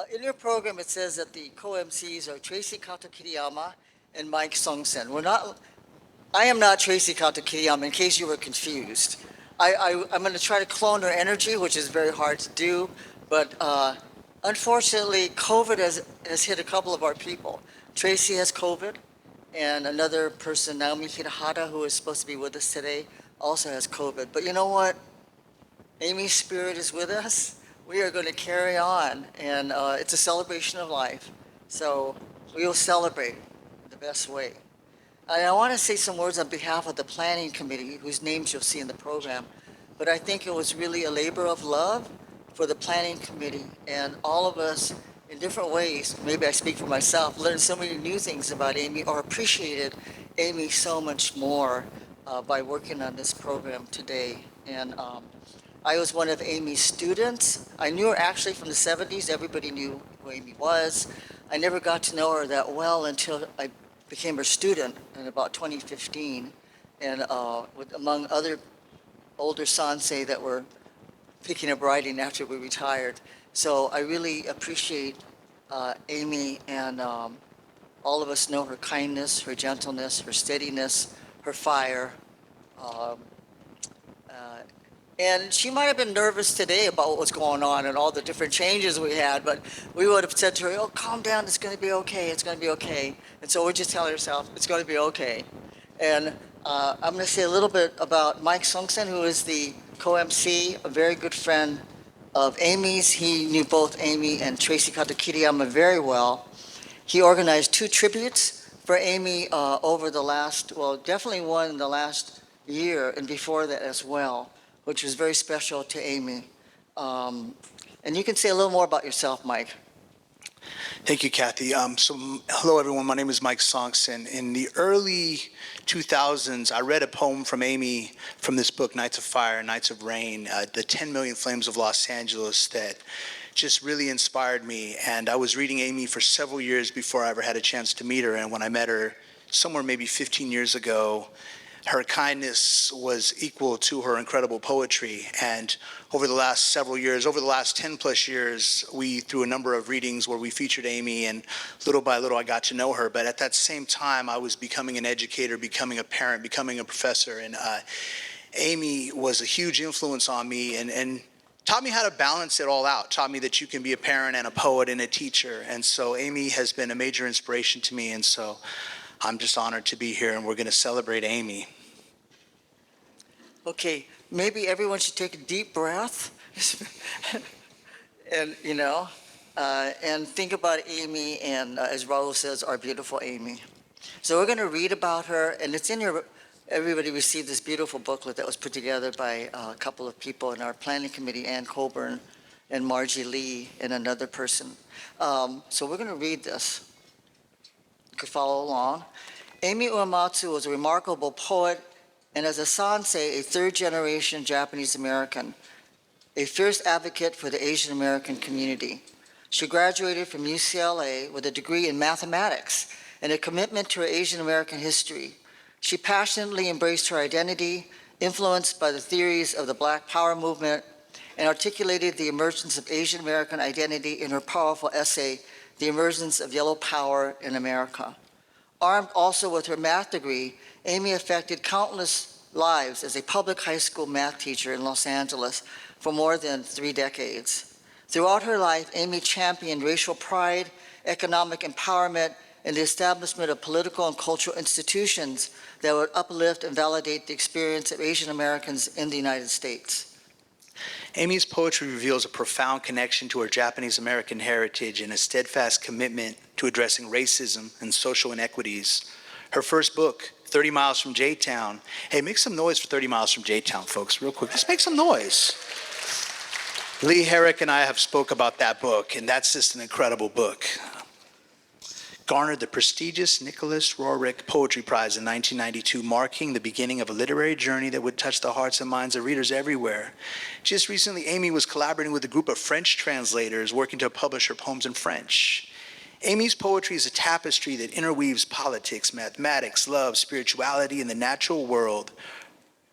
In your program, it says that the co-MCs are Tracy Kato Kiriyama and Mike Songsen. I am not Tracy Kato Kiriyama, in case you were confused. I'm going to try to clone her energy, which is very hard to do, but unfortunately, COVID has hit a couple of our people. Tracy has COVID, and another person, Naomi Hirahara, who is supposed to be with us today, also has COVID. But you know what? Amy's spirit is with us. We are going to carry on, and it's a celebration of life. So we will celebrate the best way. And I want to say some words on behalf of the planning committee, whose names you'll see in the program. But I think it was really a labor of love for the planning committee, and all of us in different ways, maybe I speak for myself, learned so many new things about Amy or appreciated Amy so much more by working on this program today. And I was one of Amy's students. I knew her actually from the 70s. Everybody knew who Amy was. I never got to know her that well until I became her student in about 2015, and among other older sansei that were picking up writing after we retired. So I really appreciate Amy, and all of us know her kindness, her gentleness, her steadiness, her fire. Um, uh, and she might have been nervous today about what was going on and all the different changes we had, but we would have said to her, oh, calm down, it's going to be okay, it's going to be okay. And so we're just telling ourselves, it's going to be okay. And I'm going to say a little bit about Mike Songsen, who is the co-MC, a very good friend of Amy's. He knew both Amy and Tracy Kato Kiriyama very well. He organized 2 tributes for Amy over the last, well, definitely one in the last year and before that as well, which was very special to Amy. And you can say a little more about yourself, Mike. Thank you, Kathy. Hello, everyone. My name is Mike Songson. In the early 2000s, I read a poem from Amy from this book, Nights of Fire, Nights of Rain, the 10 Million Flames of Los Angeles, that just really inspired me. And I was reading Amy for several years before I ever had a chance to meet her. And when I met her somewhere maybe 15 years ago, her kindness was equal to her incredible poetry. And over the last several years, over the last 10 plus years, we, through a number of readings where we featured Amy, and little by little I got to know her. But at that same time, I was becoming an educator, becoming a parent, becoming a professor. And Amy was a huge influence on me, and taught me how to balance it all out, taught me that you can be a parent and a poet and a teacher. And so Amy has been a major inspiration to me. And so I'm just honored to be here, and we're going to celebrate Amy. Okay, maybe everyone should take a deep breath and, and think about Amy, and as Raul says, our beautiful Amy. So we're going to read about her, and it's in your, everybody received this beautiful booklet that was put together by a couple of people in our planning committee, Ann Coburn and Margie Lee and another person. So we're going to read this. You could follow along. Amy Uyematsu was a remarkable poet, and as a sansei, a third-generation Japanese American, a fierce advocate for the Asian American community. She graduated from UCLA with a degree in mathematics and a commitment to her Asian American history. She passionately embraced her identity, influenced by the theories of the Black Power movement, and articulated the emergence of Asian American identity in her powerful essay, The Emergence of Yellow Power in America. Armed also with her math degree, Amy affected countless lives as a public high school math teacher in Los Angeles for more than 3 decades. Throughout her life, Amy championed racial pride, economic empowerment, and the establishment of political and cultural institutions that would uplift and validate the experience of Asian Americans in the United States. Amy's poetry reveals a profound connection to her Japanese American heritage and a steadfast commitment to addressing racism and social inequities. Her first book, 30 Miles from J-Town. Hey, make some noise for 30 Miles from J-Town, folks, real quick. Let's make some noise. Lee Herrick and I have spoke about that book, and that's just an incredible book. Garnered the prestigious Nicholas Roerich Poetry Prize in 1992, marking the beginning of a literary journey that would touch the hearts and minds of readers everywhere. Just recently, Amy was collaborating with a group of French translators working to publish her poems in French. Amy's poetry is a tapestry that interweaves politics, mathematics, love, spirituality, and the natural world.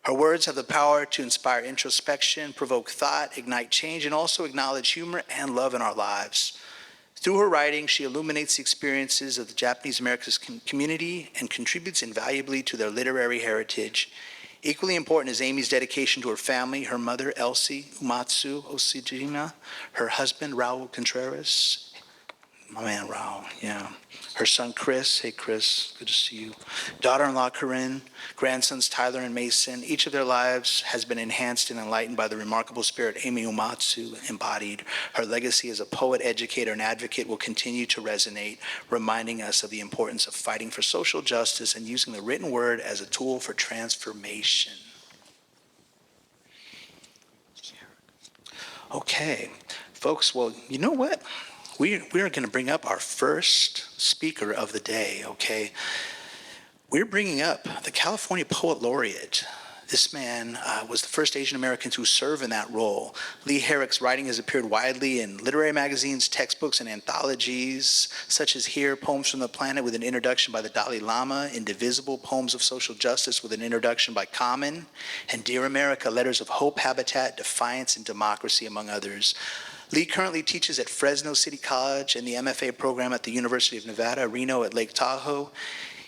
Her words have the power to inspire introspection, provoke thought, ignite change, and also acknowledge humor and love in our lives. Through her writing, she illuminates the experiences of the Japanese American community and contributes invaluably to their literary heritage. Equally important is Amy's dedication to her family, her mother, Elsie Uyematsu Osijima, her husband, Raul Contreras, my man Raul, yeah. Her son Chris, hey Chris, good to see you. Daughter-in-law Corinne, grandsons Tyler and Mason. Each of their lives has been enhanced and enlightened by the remarkable spirit Amy Uyematsu embodied. Her legacy as a poet, educator, and advocate will continue to resonate, reminding us of the importance of fighting for social justice and using the written word as a tool for transformation. Okay, folks, well, you know what? We're going to bring up our first speaker of the day, okay? We're bringing up the California Poet Laureate. This man was the first Asian American to serve in that role. Lee Herrick's writing has appeared widely in literary magazines, textbooks, and anthologies, such as Here, Poems from the Planet with an introduction by the Dalai Lama, Indivisible, Poems of Social Justice with an introduction by Common, and Dear America, Letters of Hope, Habitat, Defiance, and Democracy, among others. Lee currently teaches at Fresno City College and the MFA program at the University of Nevada, Reno at Lake Tahoe.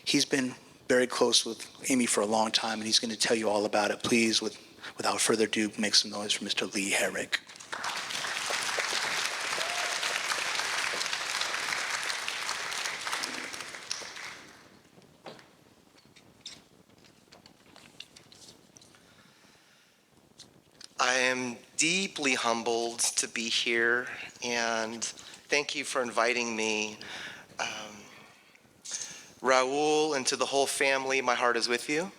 He's been very close with Amy for a long time, and he's going to tell you all about it. Please, without further ado, make some noise for Mr. Lee Herrick. I am deeply humbled to be here, and thank you for inviting me. Raul, and to the whole family, my heart is with you.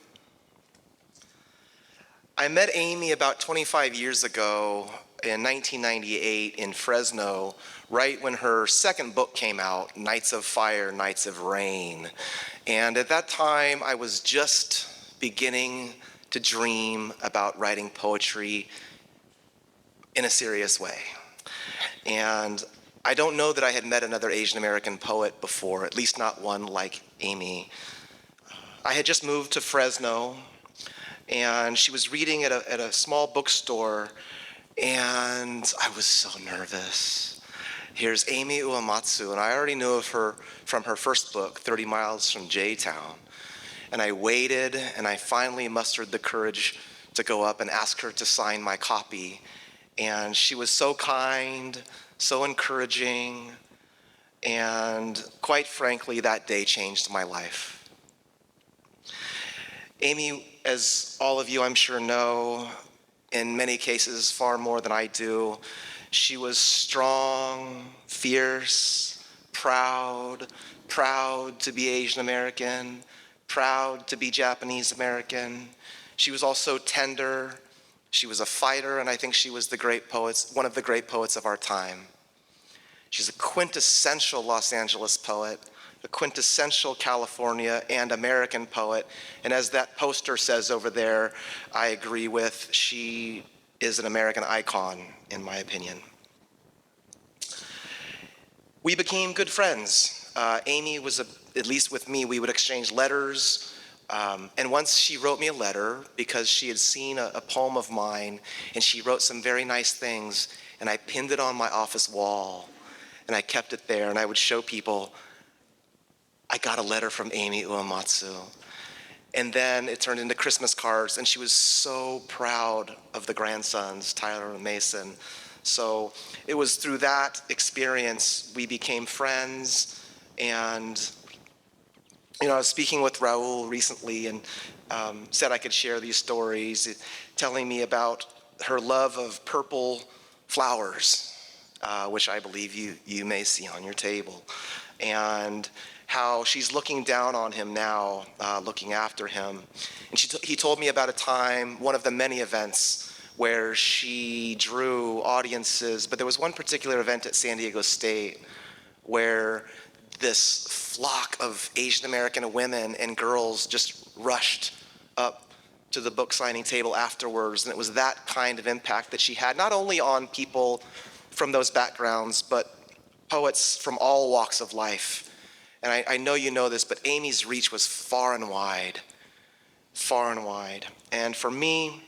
I met Amy about 25 years ago in 1998 in Fresno, right when her second book came out, Nights of Fire, Nights of Rain. And at that time, I was just beginning to dream about writing poetry in a serious way. And I don't know that I had met another Asian American poet before, at least not one like Amy. I had just moved to Fresno, and she was reading at a small bookstore, and I was so nervous. Here's Amy Uyematsu, and I already knew of her from her first book, 30 Miles from J-Town. And I waited, and I finally mustered the courage to go up and ask her to sign my copy. And she was so kind, so encouraging, and quite frankly, that day changed my life. Amy, as all of you I'm sure know, in many cases far more than I do, she was strong, fierce, proud to be Asian American, proud to be Japanese American. She was also tender. She was a fighter, and I think she was one of the great poets of our time. She's a quintessential Los Angeles poet, a quintessential California and American poet, and as that poster says over there, I agree with, she is an American icon, in my opinion. We became good friends. Amy was, at least with me, we would exchange letters. And once she wrote me a letter because she had seen a poem of mine, and she wrote some very nice things, and I pinned it on my office wall, and I kept it there, and I would show people, I got a letter from Amy Uyematsu. And then it turned into Christmas cards, and she was so proud of the grandsons, Tyler and Mason. So it was through that experience we became friends. And I was speaking with Raul recently, and said I could share these stories, telling me about her love of purple flowers, which I believe you may see on your table, and how she's looking down on him now, looking after him. And he told me about a time, one of the many events, where she drew audiences, but there was one particular event at San Diego State where this flock of Asian American women and girls just rushed up to the book signing table afterwards. And it was that kind of impact that she had, not only on people from those backgrounds, but poets from all walks of life. And I know you know this, but Amy's reach was far and wide, far and wide. And for me,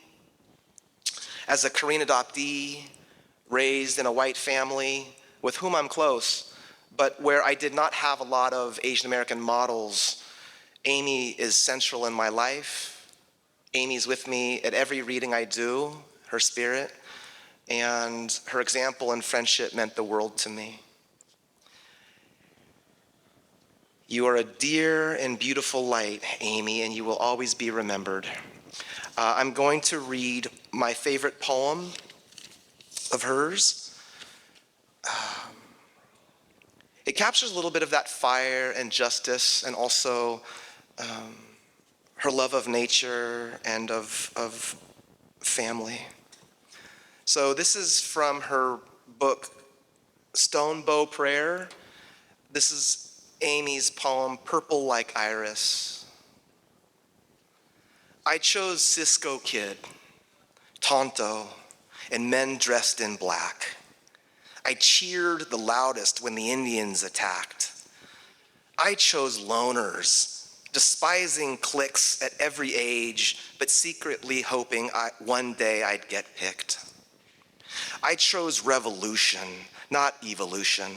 as a Korean adoptee, raised in a white family with whom I'm close, But where I did not have a lot of Asian American models, Amy is central in my life. Amy's with me at every reading I do, her spirit, and her example and friendship meant the world to me. You are a dear and beautiful light, Amy, and you will always be remembered. I'm going to read my favorite poem of hers. It captures a little bit of that fire and justice, and also her love of nature and of family. So this is from her book, Stone Bow Prayer. This is Amy's poem, Purple Like Iris. I chose Cisco Kid, Tonto, and men dressed in black. I cheered the loudest when the Indians attacked. I chose loners, despising cliques at every age, but secretly hoping one day I'd get picked. I chose revolution, not evolution.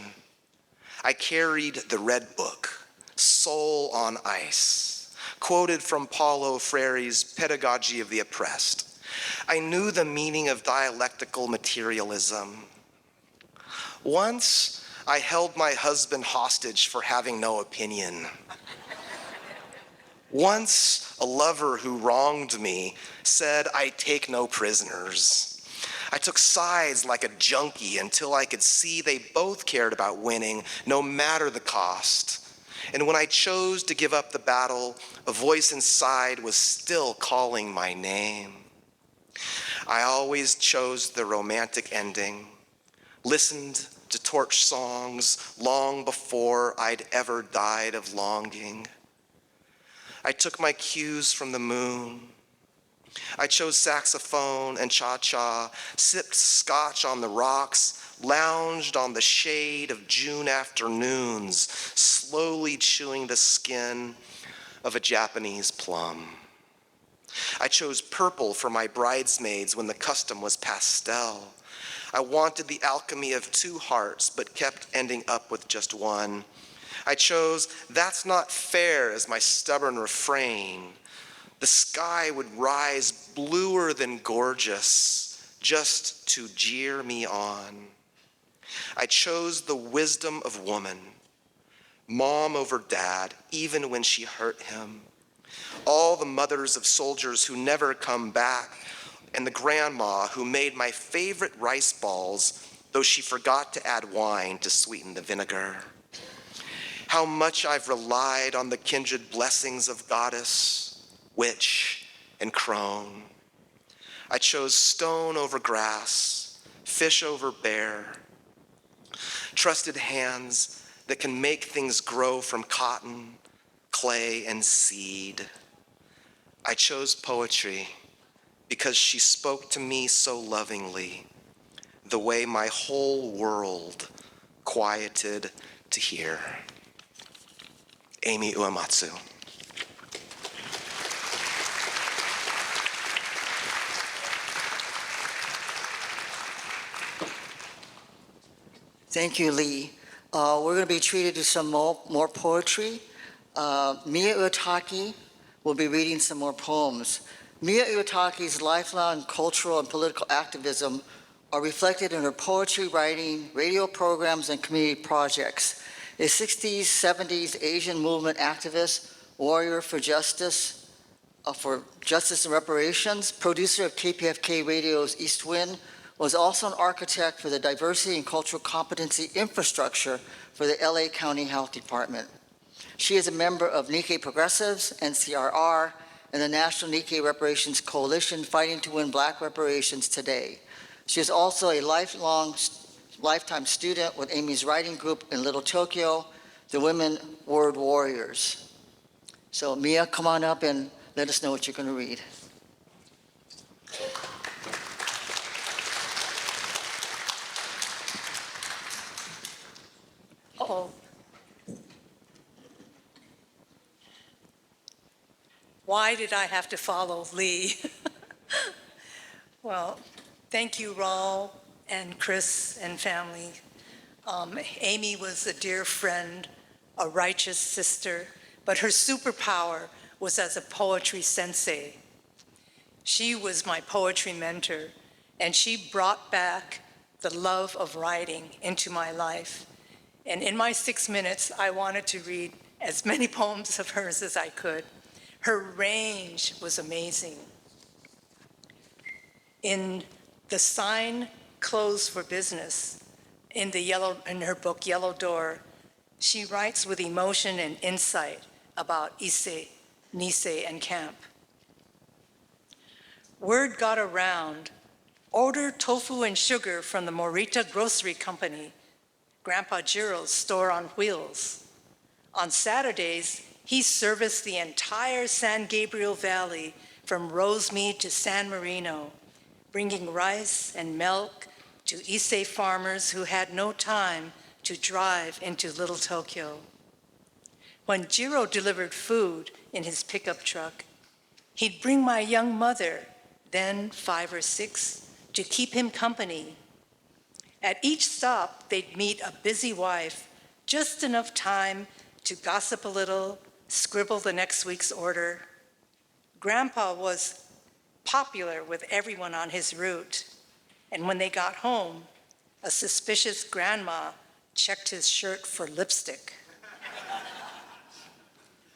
I carried the red book, Soul on Ice, quoted from Paulo Freire's Pedagogy of the Oppressed. I knew the meaning of dialectical materialism. Once, I held my husband hostage for having no opinion. Once, a lover who wronged me said, I take no prisoners. I took sides like a junkie until I could see they both cared about winning, no matter the cost. And when I chose to give up the battle, a voice inside was still calling my name. I always chose the romantic ending, listened to torch songs long before I'd ever died of longing. I took my cues from the moon. I chose saxophone and cha-cha, sipped scotch on the rocks, lounged on the shade of June afternoons, slowly chewing the skin of a Japanese plum. I chose purple for my bridesmaids when the custom was pastel. I wanted the alchemy of two hearts, but kept ending up with just one. I chose that's not fair as my stubborn refrain. The sky would rise bluer than gorgeous, just to jeer me on. I chose the wisdom of woman, mom over dad, even when she hurt him. All the mothers of soldiers who never come back, and the grandma who made my favorite rice balls, though she forgot to add wine to sweeten the vinegar. How much I've relied on the kindred blessings of goddess, witch, and crone. I chose stone over grass, fish over bear, trusted hands that can make things grow from cotton, clay, and seed. I chose poetry because she spoke to me so lovingly, the way my whole world quieted to hear. Amy Uyematsu. Thank you, Lee. We're going to be treated to some more poetry. Mia Uetake will be reading some more poems. Mia Uetake's lifelong cultural and political activism are reflected in her poetry, writing, radio programs, and community projects. A 60s, 70s Asian movement activist, warrior for justice and reparations, producer of KPFK Radio's East Wind, was also an architect for the diversity and cultural competency infrastructure for the LA County Health Department. She is a member of Nikkei Progressives, NCRR, and the National Nikkei Reparations Coalition fighting to win Black reparations today. She is also a lifetime student with Amy's writing group in Little Tokyo, the Women Word Warriors. So Mia, come on up and let us know what you're going to read. Uh-oh. Why did I have to follow Lee? Well, thank you, Raul and Chris and family. Amy was a dear friend, a righteous sister, but her superpower was as a poetry sensei. She was my poetry mentor, and she brought back the love of writing into my life. And in my 6 minutes, I wanted to read as many poems of hers as I could. Her range was amazing. In The Sign Closed for Business, in her book, Yellow Door, she writes with emotion and insight about Issei, Nisei, and camp. Word got around, order tofu and sugar from the Morita Grocery Company, Grandpa Jiro's store on wheels. On Saturdays, he serviced the entire San Gabriel Valley from Rosemead to San Marino, bringing rice and milk to Issei farmers who had no time to drive into Little Tokyo. When Jiro delivered food in his pickup truck, he'd bring my young mother, then 5 or 6, to keep him company. At each stop, they'd meet a busy wife, just enough time to gossip a little, scribble the next week's order. Grandpa was popular with everyone on his route, and when they got home, a suspicious grandma checked his shirt for lipstick.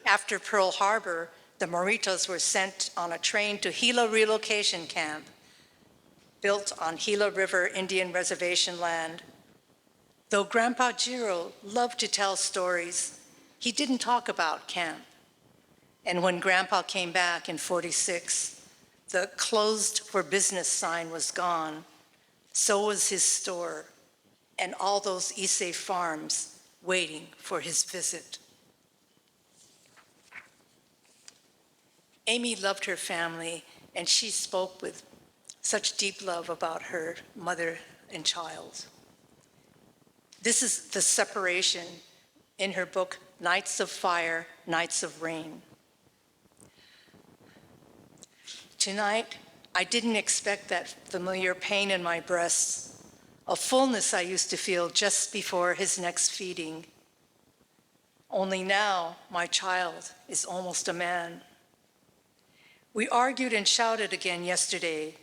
After Pearl Harbor, the Moritos were sent on a train to Gila Relocation Camp, built on Gila River Indian Reservation land. Though Grandpa Jiro loved to tell stories, he didn't talk about camp. And when Grandpa came back in '46, the closed for business sign was gone. So was his store and all those Issei farms waiting for his visit. Amy loved her family, and she spoke with such deep love about her mother and child. This is the separation in her book, Nights of Fire, Nights of Rain. Tonight, I didn't expect that familiar pain in my breasts, a fullness I used to feel just before his next feeding. Only now, my child is almost a man. We argued and shouted again yesterday.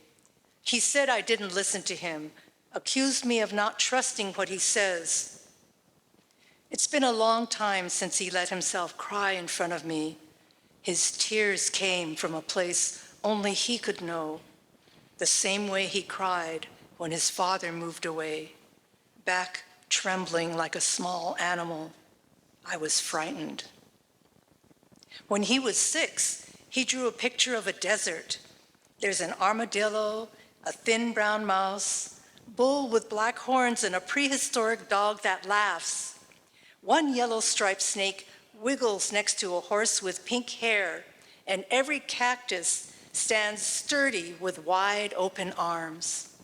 He said I didn't listen to him, accused me of not trusting what he says. It's been a long time since he let himself cry in front of me. His tears came from a place only he could know, the same way he cried when his father moved away, back trembling like a small animal. I was frightened. When he was 6, he drew a picture of a desert. There's an armadillo, a thin brown mouse, bull with black horns, and a prehistoric dog that laughs. One yellow striped snake wiggles next to a horse with pink hair, and every cactus stands sturdy with wide open arms.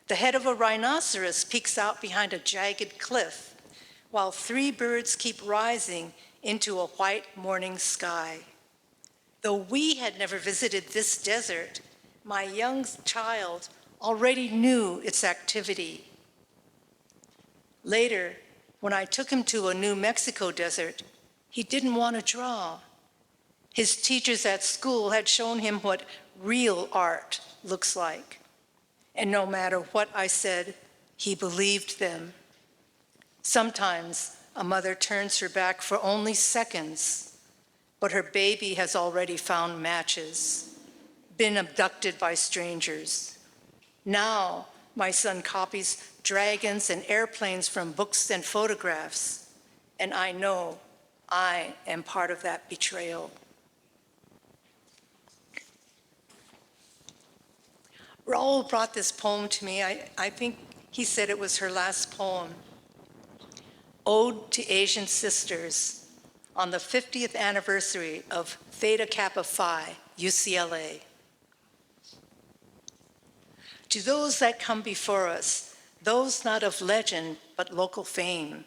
The head of a rhinoceros peeks out behind a jagged cliff, while 3 birds keep rising into a white morning sky. Though we had never visited this desert, my young child already knew its activity. Later, when I took him to a New Mexico desert, he didn't want to draw. His teachers at school had shown him what real art looks like. And no matter what I said, he believed them. Sometimes a mother turns her back for only seconds, but her baby has already found matches, been abducted by strangers. Now, my son copies dragons and airplanes from books and photographs, and I know I am part of that betrayal. Raoul brought this poem to me. I think he said it was her last poem. Ode to Asian Sisters on the 50th anniversary of Theta Kappa Phi, UCLA. To those that come before us, those not of legend but local fame,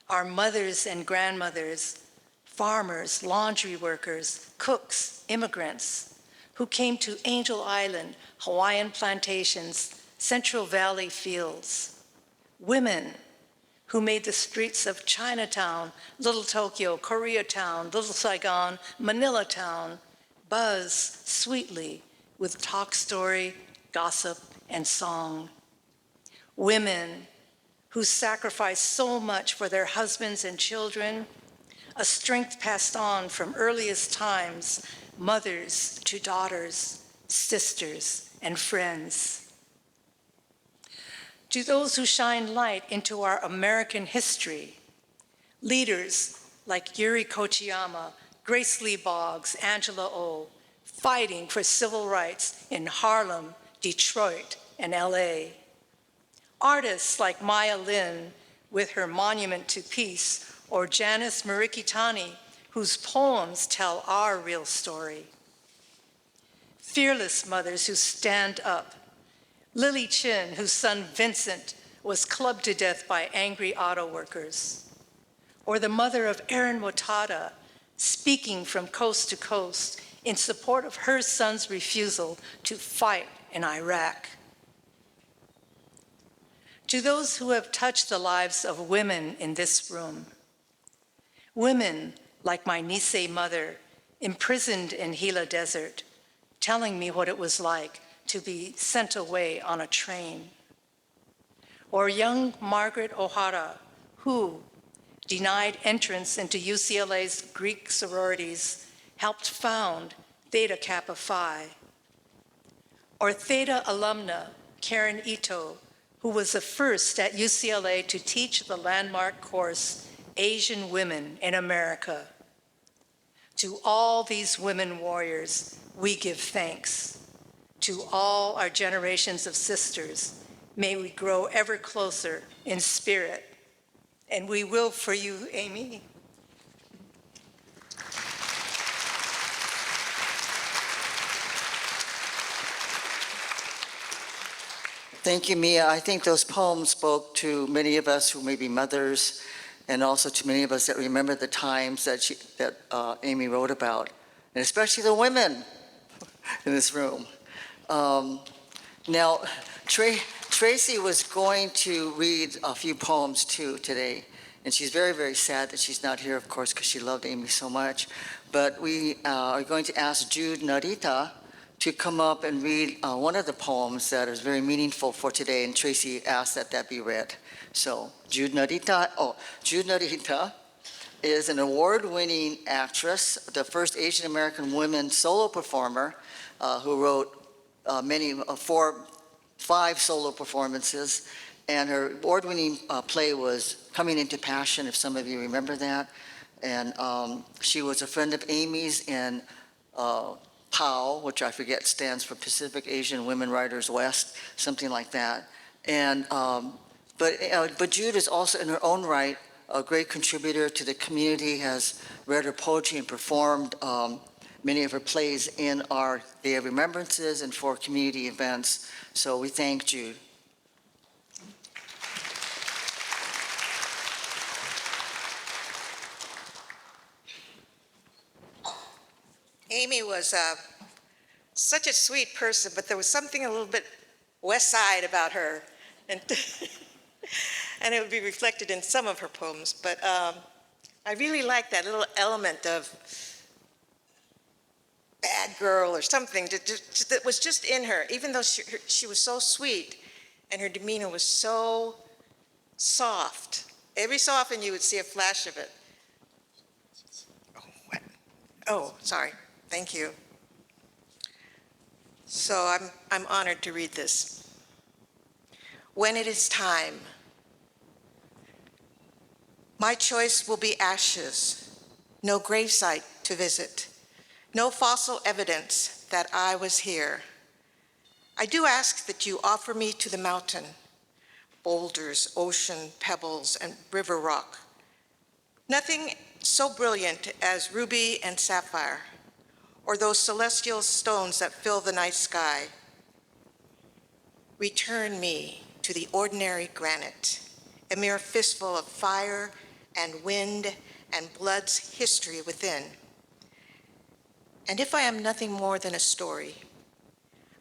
our mothers and grandmothers, farmers, laundry workers, cooks, immigrants, who came to Angel Island, Hawaiian plantations, Central Valley fields, women who made the streets of Chinatown, Little Tokyo, Koreatown, Little Saigon, Manila Town buzz sweetly with talk story, gossip, and song. Women who sacrificed so much for their husbands and children, a strength passed on from earliest times, mothers to daughters, sisters, and friends. To those who shine light into our American history, leaders like Yuri Kochiyama, Grace Lee Boggs, Angela Oh, fighting for civil rights in Harlem, Detroit, and LA. Artists like Maya Lin with her Monument to Peace, or Janice Marikitani, whose poems tell our real story. Fearless mothers who stand up. Lily Chin, whose son Vincent was clubbed to death by angry auto workers. Or the mother of Erin Watada, speaking from coast to coast in support of her son's refusal to fight in Iraq. To those who have touched the lives of women in this room, women like my Nisei mother, imprisoned in Gila Desert, telling me what it was like to be sent away on a train. Or young Margaret O'Hara, who, denied entrance into UCLA's Greek sororities, helped found Theta Kappa Phi. Or Theta alumna Karen Ito, who was the first at UCLA to teach the landmark course, Asian Women in America. To all these women warriors, we give thanks. To all our generations of sisters, may we grow ever closer in spirit. And we will for you, Amy. Thank you, Mia. I think those poems spoke to many of us who may be mothers, and also to many of us that remember the times that Amy wrote about, and especially the women in this room. Now, Tracy was going to read a few poems too today, and she's very, very sad that she's not here, of course, because she loved Amy so much. But we are going to ask Jude Narita to come up and read one of the poems that is very meaningful for today, and Tracy asked that that be read. So Jude Narita is an award-winning actress, the first Asian American woman solo performer who wrote five solo performances, and her award-winning play was Coming into Passion, if some of you remember that. And she was a friend of Amy's in POW, which I forget stands for Pacific Asian Women Writers West, something like that. And but Jude is also in her own right a great contributor to the community, has read her poetry and performed many of her plays in our Day of Remembrances and for community events. So we thank Jude. Amy was such a sweet person, but there was something a little bit West Side about her, and and it would be reflected in some of her poems. But I really like that little element of bad girl or something that was just in her, even though she was so sweet and her demeanor was so soft. Every so often you would see a flash of it. Oh, what? Oh, sorry. Thank you. So I'm honored to read this. When it is time, my choice will be ashes, no gravesite to visit, no fossil evidence that I was here. I do ask that you offer me to the mountain, boulders, ocean, pebbles, and river rock. Nothing so brilliant as ruby and sapphire, or those celestial stones that fill the night sky. Return me to the ordinary granite, a mere fistful of fire and wind and blood's history within. And if I am nothing more than a story,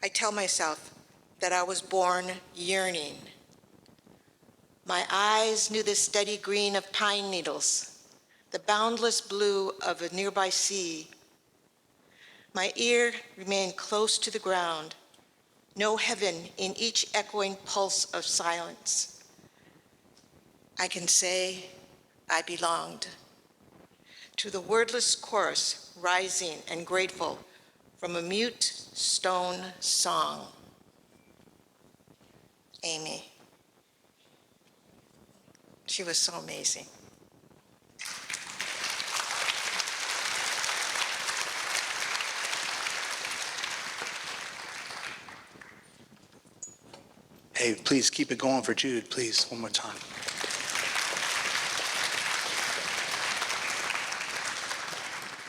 I tell myself that I was born yearning. My eyes knew the steady green of pine needles, the boundless blue of a nearby sea. My ear remained close to the ground, no heaven in each echoing pulse of silence. I can say I belonged to the wordless chorus rising and grateful from a mute stone song. Amy. She was so amazing. Hey, please keep it going for Jude, please, one more time.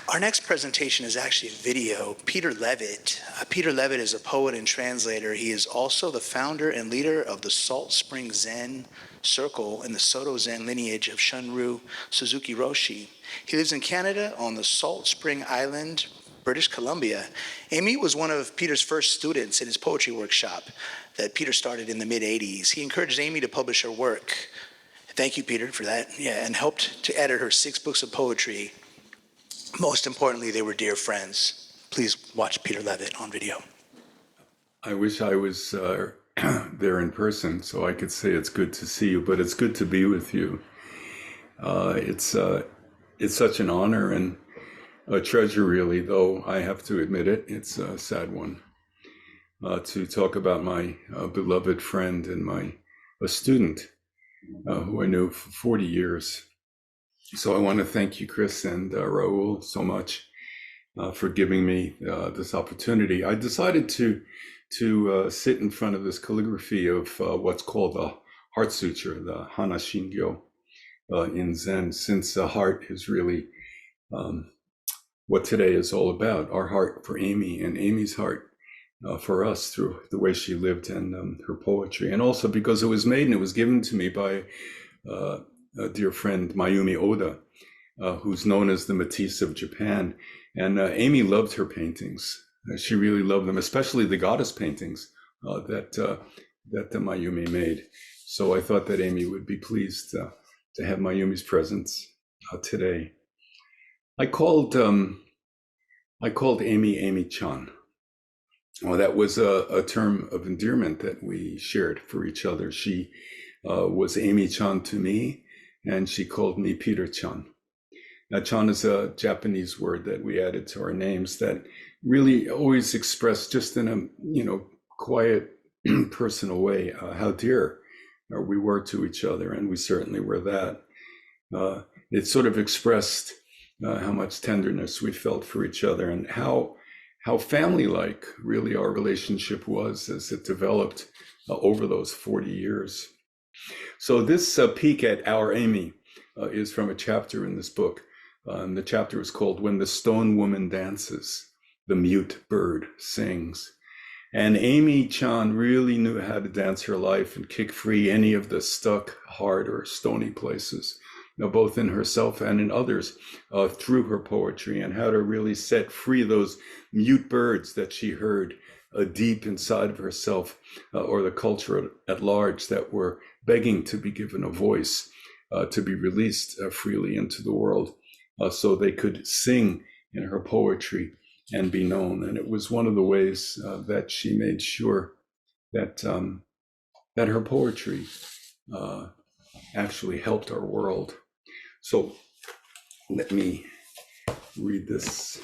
Our next presentation is actually a video. Peter Levitt. Peter Levitt is a poet and translator. He is also the founder and leader of the Salt Spring Zen Circle in the Soto Zen lineage of Shunryu Suzuki Roshi. He lives in Canada on the Salt Spring Island, British Columbia. Amy was one of Peter's first students in his poetry workshop that Peter started in the mid-'80s. He encouraged Amy to publish her work. Thank you, Peter, for that. Yeah, and helped to edit her 6 books of poetry. Most importantly, they were dear friends. Please watch Peter Levitt on video. I wish I was there in person so I could say it's good to see you, but it's good to be with you. It's such an honor and a treasure, really, though I have to admit it, it's a sad one, to talk about my beloved friend and a student who I knew for 40 years. So I want to thank you, Chris and Raul, so much for giving me this opportunity. I decided to sit in front of this calligraphy of what's called the Heart Suture, the Hana Shingyo in Zen, since the heart is really what today is all about, our heart for Amy and Amy's heart for us through the way she lived and her poetry. And also because it was made and it was given to me by a dear friend, Mayumi Oda, who's known as the Matisse of Japan. And Amy loved her paintings. She really loved them, especially the goddess paintings that Mayumi made. So I thought that Amy would be pleased to have Mayumi's presence today. I called Amy Amy-chan. Well, that was a term of endearment that we shared for each other. She was Amy-chan to me, and she called me Peter-chan. Now, chan is a Japanese word that we added to our names that really always expressed just in a quiet, personal way how dear we were to each other, and we certainly were that. It sort of expressed how much tenderness we felt for each other and how family-like really our relationship was as it developed over those 40 years. So this peek at our Amy is from a chapter in this book. The chapter is called When the Stone Woman Dances, the Mute Bird Sings. And Amy-chan really knew how to dance her life and kick free any of the stuck, hard, or stony places, both in herself and in others, through her poetry, and how to really set free those mute birds that she heard deep inside of herself, or the culture at large, that were begging to be given a voice, to be released freely into the world, so they could sing in her poetry and be known. And it was one of the ways that she made sure that that her poetry actually helped our world. So let me read this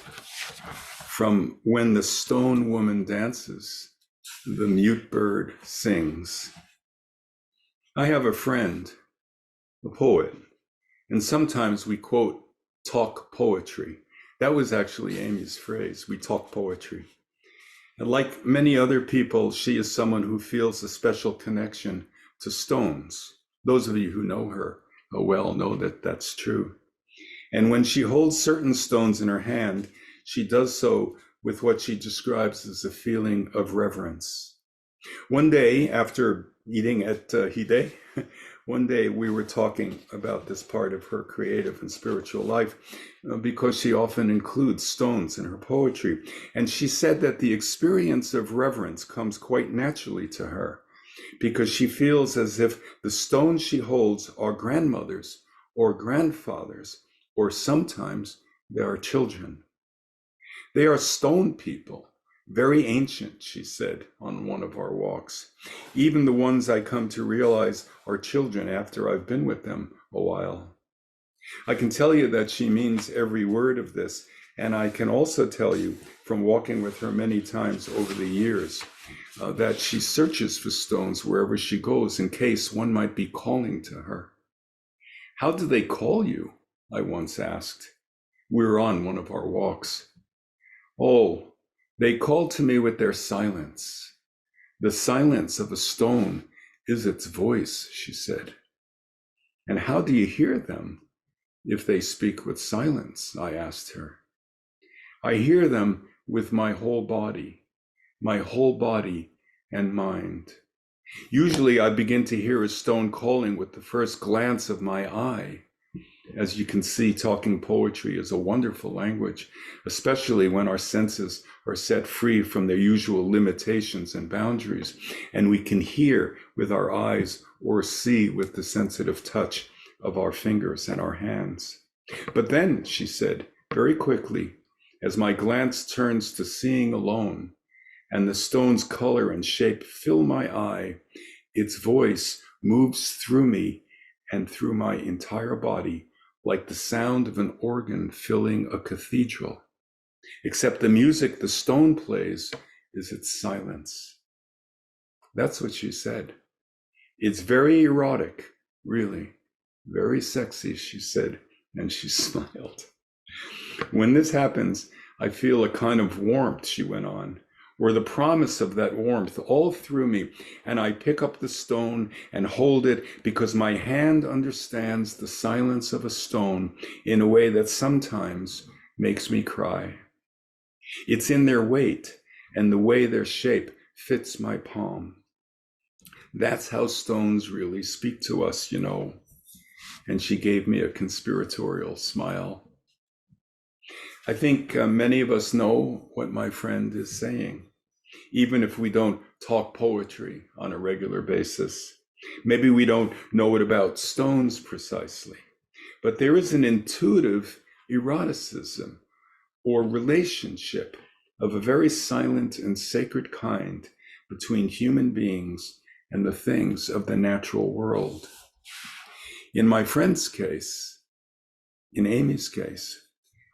from When the Stone Woman Dances, the Mute Bird Sings. I have a friend, a poet, and sometimes we quote, talk poetry. That was actually Amy's phrase, we talk poetry. And like many other people, she is someone who feels a special connection to stones. Those of you who know her well know that that's true. And when she holds certain stones in her hand, she does so with what she describes as a feeling of reverence. One day, after eating at Hide, one day we were talking about this part of her creative and spiritual life because she often includes stones in her poetry. And she said that the experience of reverence comes quite naturally to her. because she feels as if the stones she holds are grandmothers or grandfathers, or sometimes they are children. They are stone people, very ancient, she said on one of our walks. Even the ones I come to realize are children after I've been with them a while. I can tell you that she means every word of this, and I can also tell you from walking with her many times over the years that she searches for stones wherever she goes in case one might be calling to her. How do they call you? I once asked. We were on one of our walks. Oh, they call to me with their silence. The silence of a stone is its voice, she said. And how do you hear them if they speak with silence? I asked her. I hear them with my whole body and mind. Usually I begin to hear a stone calling with the first glance of my eye. As you can see, talking poetry is a wonderful language, especially when our senses are set free from their usual limitations and boundaries, and we can hear with our eyes or see with the sensitive touch of our fingers and our hands. But then, she said, very quickly, as my glance turns to seeing alone, and the stone's color and shape fill my eye, its voice moves through me and through my entire body, like the sound of an organ filling a cathedral, except the music the stone plays is its silence. That's what she said. It's very erotic, really, very sexy, she said, and she smiled. When this happens, I feel a kind of warmth, she went on, or the promise of that warmth all through me, and I pick up the stone and hold it because my hand understands the silence of a stone in a way that sometimes makes me cry. It's in their weight and the way their shape fits my palm. That's how stones really speak to us, you know. And she gave me a conspiratorial smile. I think many of us know what my friend is saying, even if we don't talk poetry on a regular basis. Maybe we don't know it about stones precisely, but there is an intuitive eroticism or relationship of a very silent and sacred kind between human beings and the things of the natural world. In my friend's case, in Amy's case,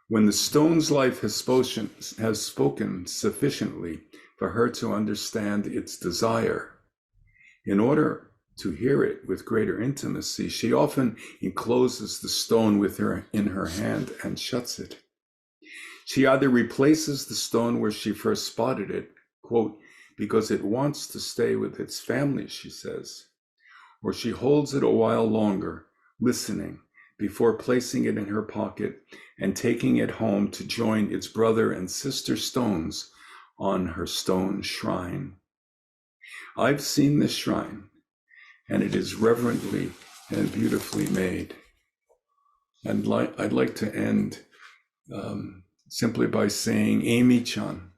when the stone's life has spoken sufficiently for her to understand its desire, in order to hear it with greater intimacy, she often encloses the stone in her hand and shuts it. She either replaces the stone where she first spotted it, quote, because it wants to stay with its family, she says, or she holds it a while longer, listening, before placing it in her pocket and taking it home to join its brother and sister stones on her stone shrine. I've seen this shrine, and it is reverently and beautifully made. I'd like to end simply by saying, Amy-chan,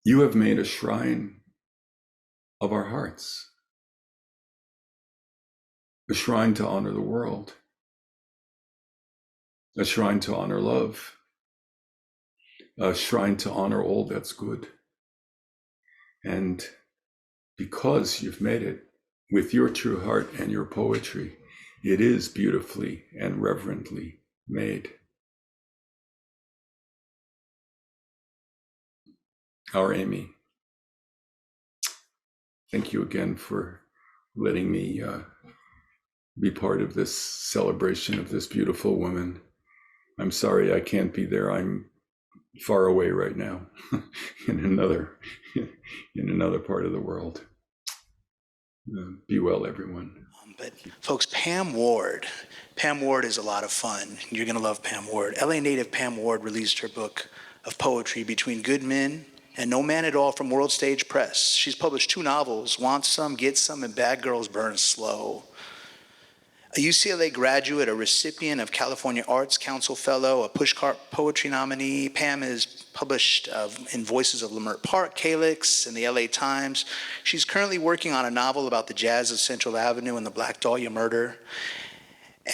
you have made a shrine of our hearts, a shrine to honor the world, a shrine to honor love, a shrine to honor all that's good. And because you've made it with your true heart and your poetry, it is beautifully and reverently made. Our Amy, thank you again for letting me be part of this celebration of this beautiful woman. I'm sorry I can't be there. I'm far away right now in another part of the world. Be well, everyone. But folks, Pam Ward is a lot of fun. You're going to love Pam Ward. LA native Pam Ward released her book of poetry, Between Good Men and No Man at All, from World Stage Press. She's published 2 novels, Want Some, Get Some, and Bad Girls Burn Slow. A UCLA graduate, a recipient of California Arts Council Fellow, a Pushcart Poetry nominee. Pam is published in Voices of Leimert Park, Calyx, and the LA Times. She's currently working on a novel about the jazz of Central Avenue and the Black Dahlia murder.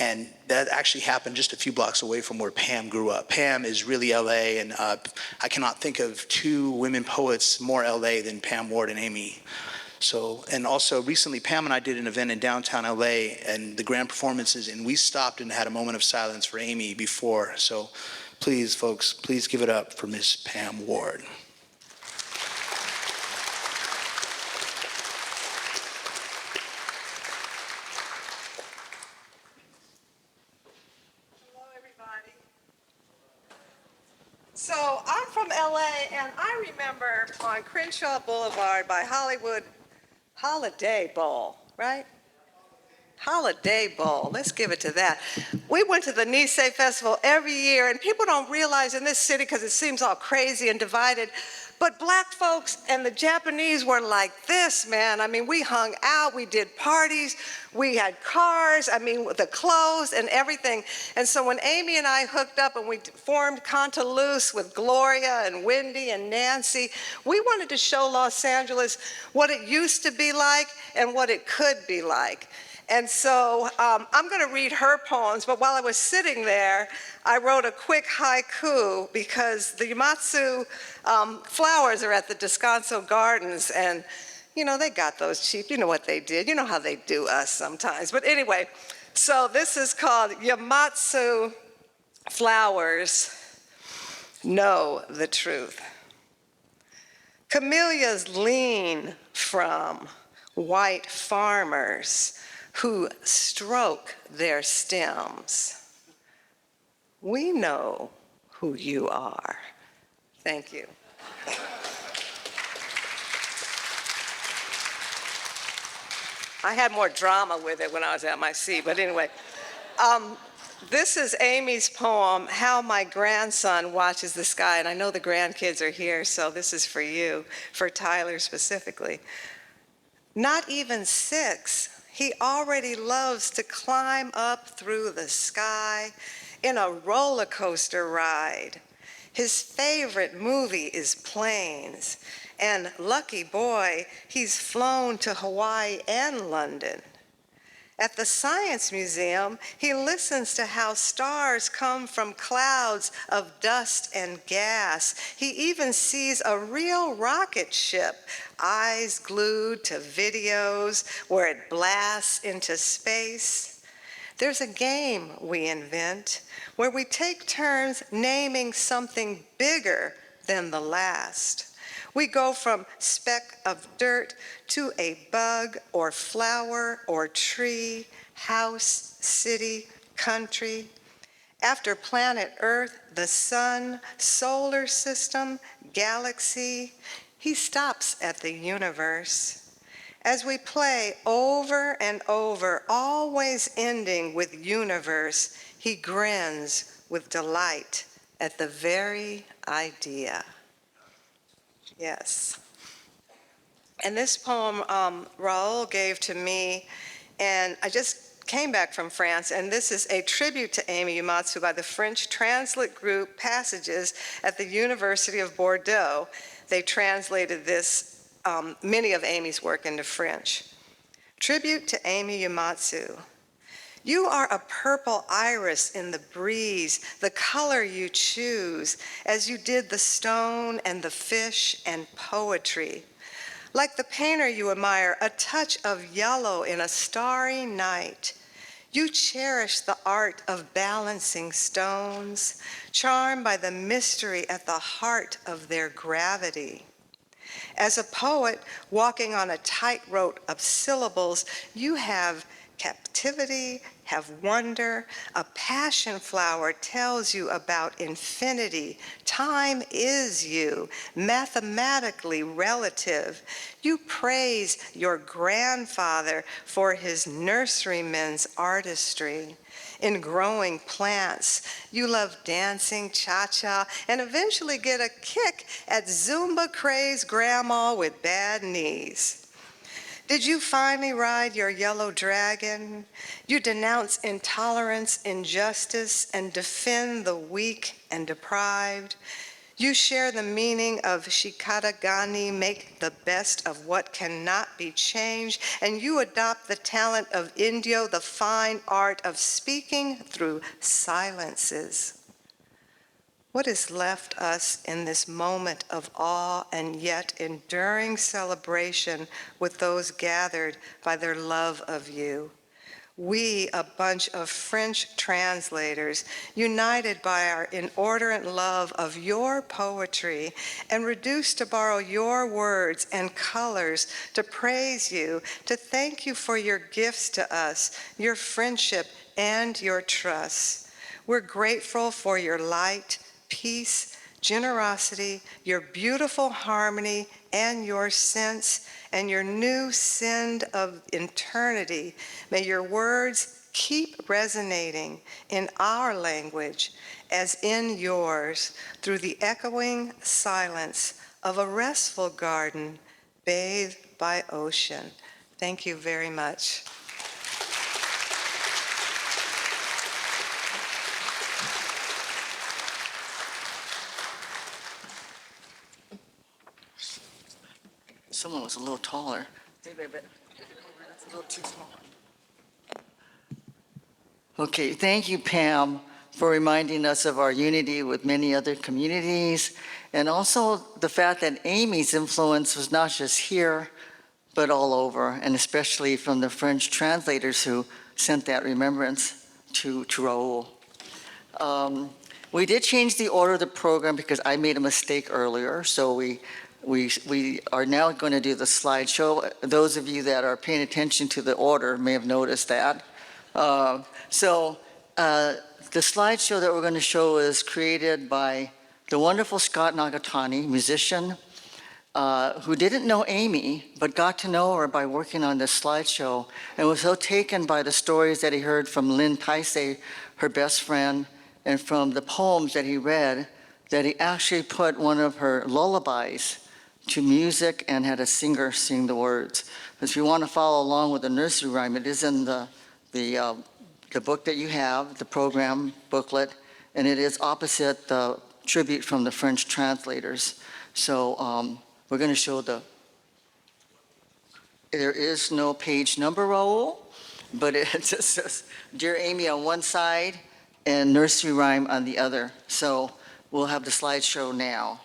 And that actually happened just a few blocks away from where Pam grew up. Pam is really LA, and I cannot think of two women poets more LA than Pam Ward and Amy. So, and also recently, Pam and I did an event in downtown LA and the grand performances, and we stopped and had a moment of silence for Amy before. So please, folks, please give it up for Miss Pam Ward. Hello, everybody. So I'm from LA, and I remember on Crenshaw Boulevard by Hollywood, Holiday Bowl, right? Holiday Bowl, let's give it to that. We went to the Nisei Festival every year, and people don't realize in this city, because it seems all crazy and divided, but black folks and the Japanese were like this, man. I mean, we hung out, we did parties, we had cars, I mean, the clothes and everything. And so when Amy and I hooked up and we formed Contaloosa with Gloria and Wendy and Nancy, we wanted to show Los Angeles what it used to be like and what it could be like. And so I'm going to read her poems, but while I was sitting there, I wrote a quick haiku because the Uyematsu flowers are at the Descanso Gardens, and you know, they got those cheap. You know what they did. You know how they do us sometimes. But anyway, so this is called Uyematsu Flowers Know the Truth. Camellias lean from white farmers who stroke their stems. We know who you are. Thank you. I had more drama with it when I was at my seat, but anyway. This is Amy's poem, How My Grandson Watches the Sky, and I know the grandkids are here, so this is for you, for Tyler specifically. Not even 6, he already loves to climb up through the sky in a roller coaster ride. His favorite movie is Planes, and lucky boy, he's flown to Hawaii and London. At the Science Museum, he listens to how stars come from clouds of dust and gas. He even sees a real rocket ship, eyes glued to videos where it blasts into space. There's a game we invent where we take turns naming something bigger than the last. We go from speck of dirt to a bug or flower or tree, house, city, country. After planet Earth, the sun, solar system, galaxy, he stops at the universe. As we play over and over, always ending with universe, he grins with delight at the very idea. Yes. And this poem Raoul gave to me, and I just came back from France, and this is a tribute to Amy Uyematsu by the French translate group Passages at the University of Bordeaux. They translated this, many of Amy's work into French. Tribute to Amy Uyematsu. You are a purple iris in the breeze, the color you choose, as you did the stone and the fish and poetry. Like the painter you admire, a touch of yellow in a starry night. You cherish the art of balancing stones, charmed by the mystery at the heart of their gravity. As a poet walking on a tightrope of syllables, you have captivity, have wonder. A passion flower tells you about infinity. Time is you, mathematically relative. You praise your grandfather for his nurseryman's artistry. In growing plants, you love dancing cha-cha and eventually get a kick at Zumba crazed grandma with bad knees. Did you finally ride your yellow dragon? You denounce intolerance, injustice, and defend the weak and deprived. You share the meaning of Shikadagani, make the best of what cannot be changed, and you adopt the talent of Indio, the fine art of speaking through silences. What is left us in this moment of awe and yet enduring celebration with those gathered by their love of you? We, a bunch of French translators, united by our inordinate love of your poetry and reduced to borrow your words and colors to praise you, to thank you for your gifts to us, your friendship and your trust. We're grateful for your light, peace, generosity, your beautiful harmony, and your sense, and your new send of eternity. May your words keep resonating in our language as in yours through the echoing silence of a restful garden bathed by ocean. Thank you very much. Someone was a little taller. Maybe that's a little too small. Okay, thank you, Pam, for reminding us of our unity with many other communities, and also the fact that Amy's influence was not just here, but all over, and especially from the French translators who sent that remembrance to Raoul. We did change the order of the program because I made a mistake earlier, so we are now going to do the slideshow. Those of you that are paying attention to the order may have noticed that. The slideshow that we're going to show is created by the wonderful Scott Nagatani, musician, who didn't know Amy, but got to know her by working on this slideshow and was so taken by the stories that he heard from Lynn Taisei, her best friend, and from the poems that he read, that he actually put one of her lullabies to music and had a singer sing the words. If you want to follow along with the nursery rhyme, it is in the book that you have, the program booklet, and it is opposite the tribute from the French translators. So we're going to show there is no page number, Raoul, but it just says Dear Amy on one side and nursery rhyme on the other. So we'll have the slideshow now.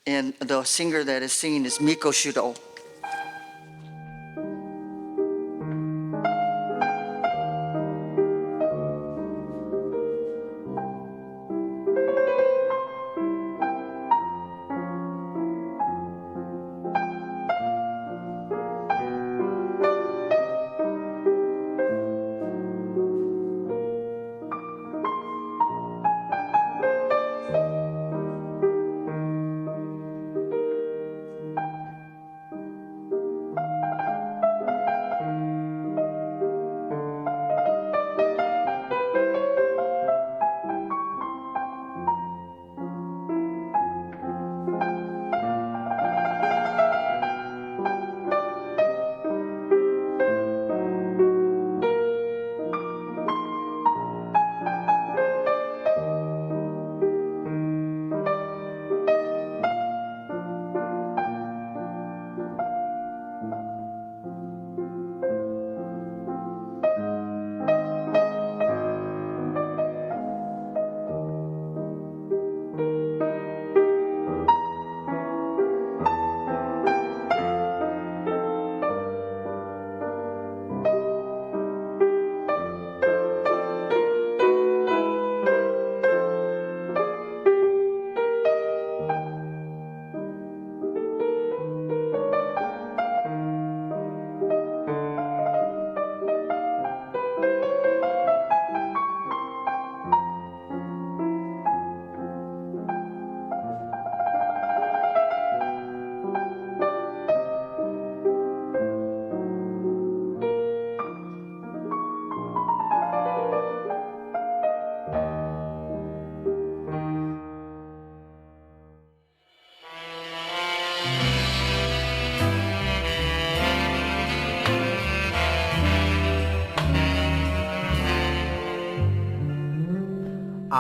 And the singer that is singing is Miko Shudo.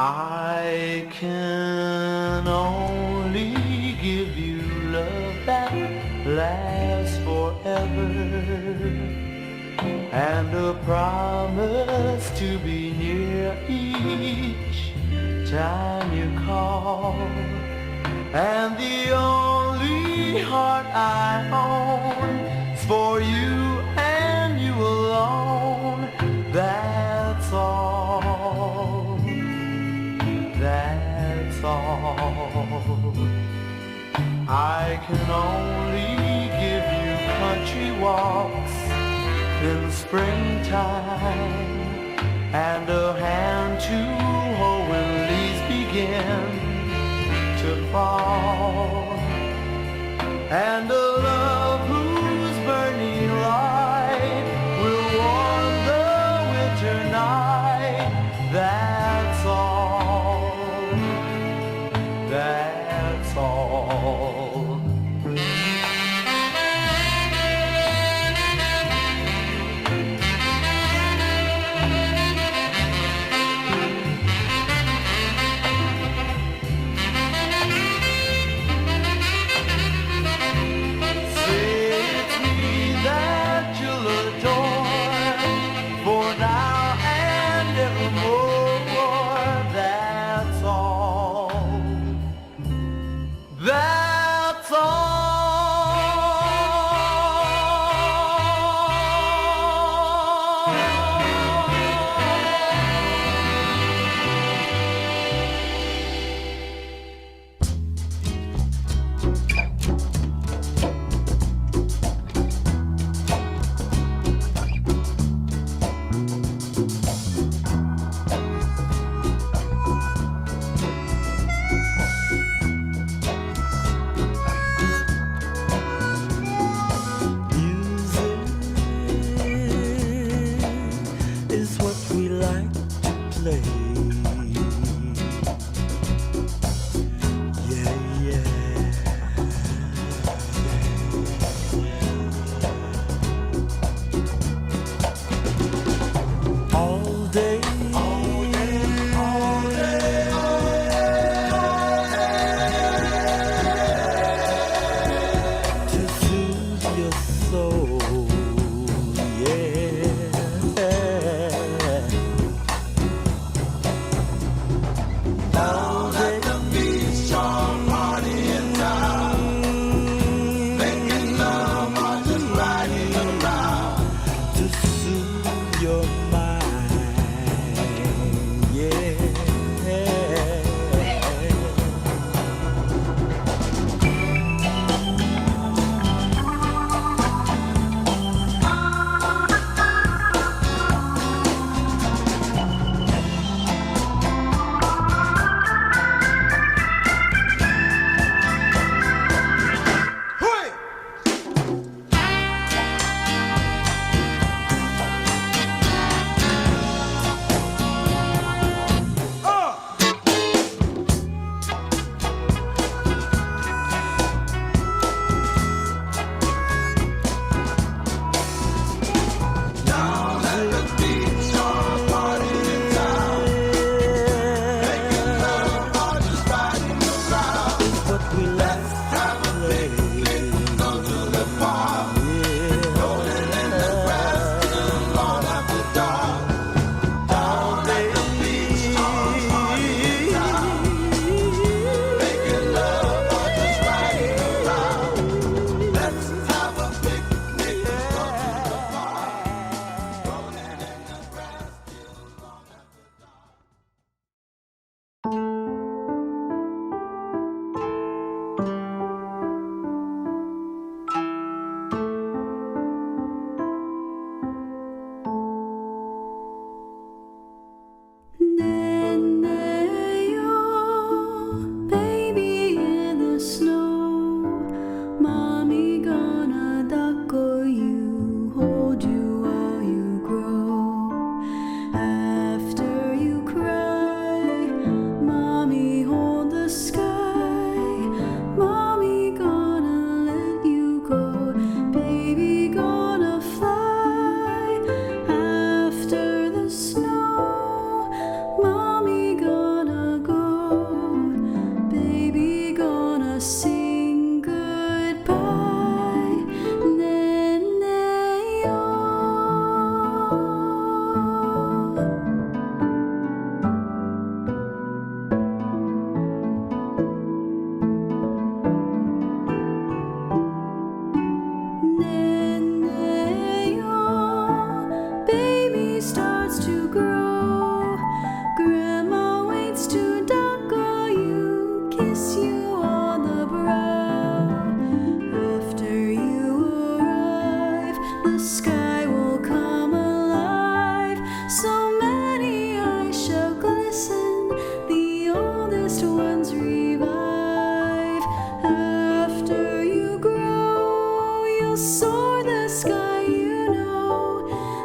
I can only give you love that lasts forever, and a promise to be near each time you call. And the only heart I own is for you and you alone. That's all. That's all. I can only give you country walks in springtime, and a hand to hold when leaves begin to fall, and a love whose burning light will warm the winter night. That's all. That's all. That's is what we like to play. Yeah, yeah. All day, all day, all day, to soothe your soul. Yeah. All day. Let the beat start partying now. Making love or just riding around to soothe your mind. Yeah.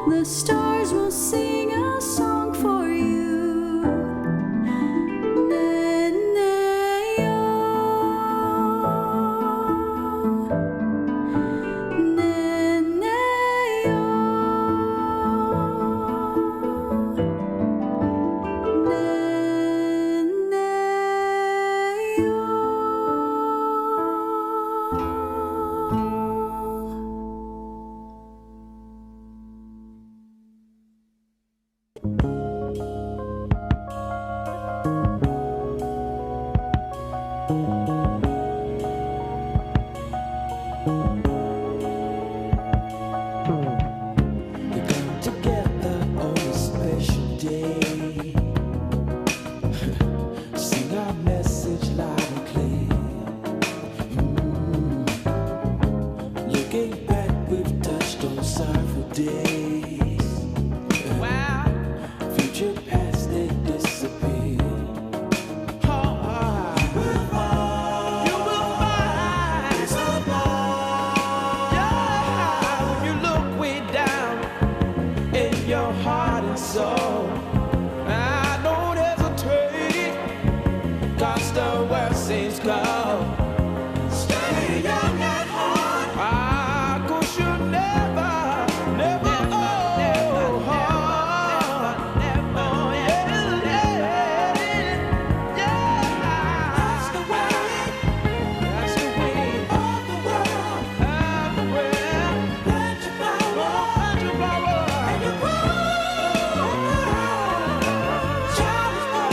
The stars will sing a song for you. Nene-yo, we come together on a special day. Sing our message loud and clear. Looking back, we've touched on sorrowful days. Wow. Future past, they disappear. You will find it's yeah, when you look way down in your heart and soul. I don't hesitate, 'cause the world seems cold. Stay young at heart. 'Cause you never, never, That's the way of the world. Plant your flower, and you grow. Child is born.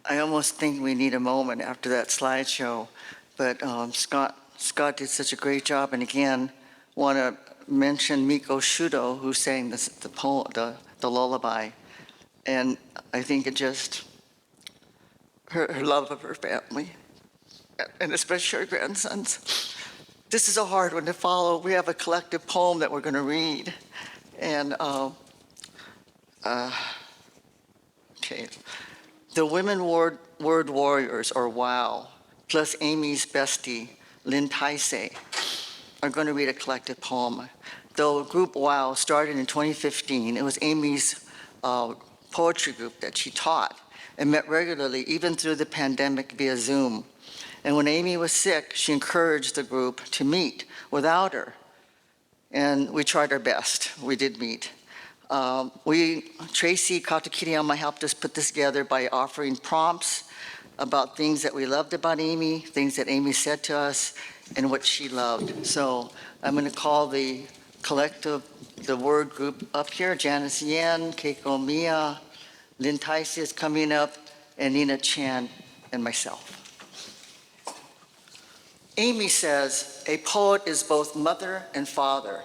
I almost think we need a moment after that slideshow, but Scott did such a great job, and again, want to mention Miko Shudo, who sang the poem, the lullaby, and I think it just her love of her family, and especially her grandsons. This is a hard one to follow. We have a collective poem that we're going to read, and okay. The Women Word Warriors, or WOW, plus Amy's bestie, Lynn Taisei, are going to read a collective poem. The group WOW started in 2015. It was Amy's poetry group that she taught and met regularly, even through the pandemic via Zoom. And when Amy was sick, she encouraged the group to meet without her. And we tried our best. We did meet. Tracy Katakiriyama helped us put this together by offering prompts about things that we loved about Amy, things that Amy said to us, and what she loved. So I'm going to call the collective, the word group up here. Janice Yen, Keiko Mia, Lynn Taisi is coming up, and Nina Chan, and myself. Amy says, a poet is both mother and father.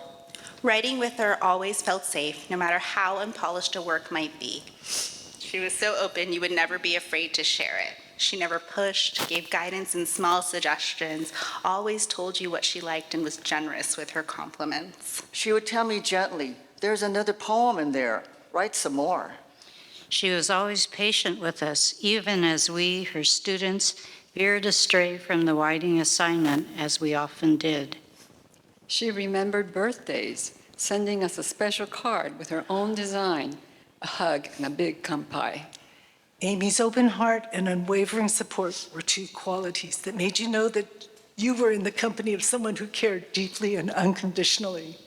Writing with her always felt safe, no matter how unpolished a work might be. She was so open you would never be afraid to share it. She never pushed, gave guidance and small suggestions, always told you what she liked and was generous with her compliments. She would tell me gently, there's another poem in there, write some more. She was always patient with us, even as we, her students, veered astray from the writing assignment, as we often did. She remembered birthdays, sending us a special card with her own design, a hug and a big kanpai. Amy's open heart and unwavering support were two qualities that made you know that you were in the company of someone who cared deeply and unconditionally.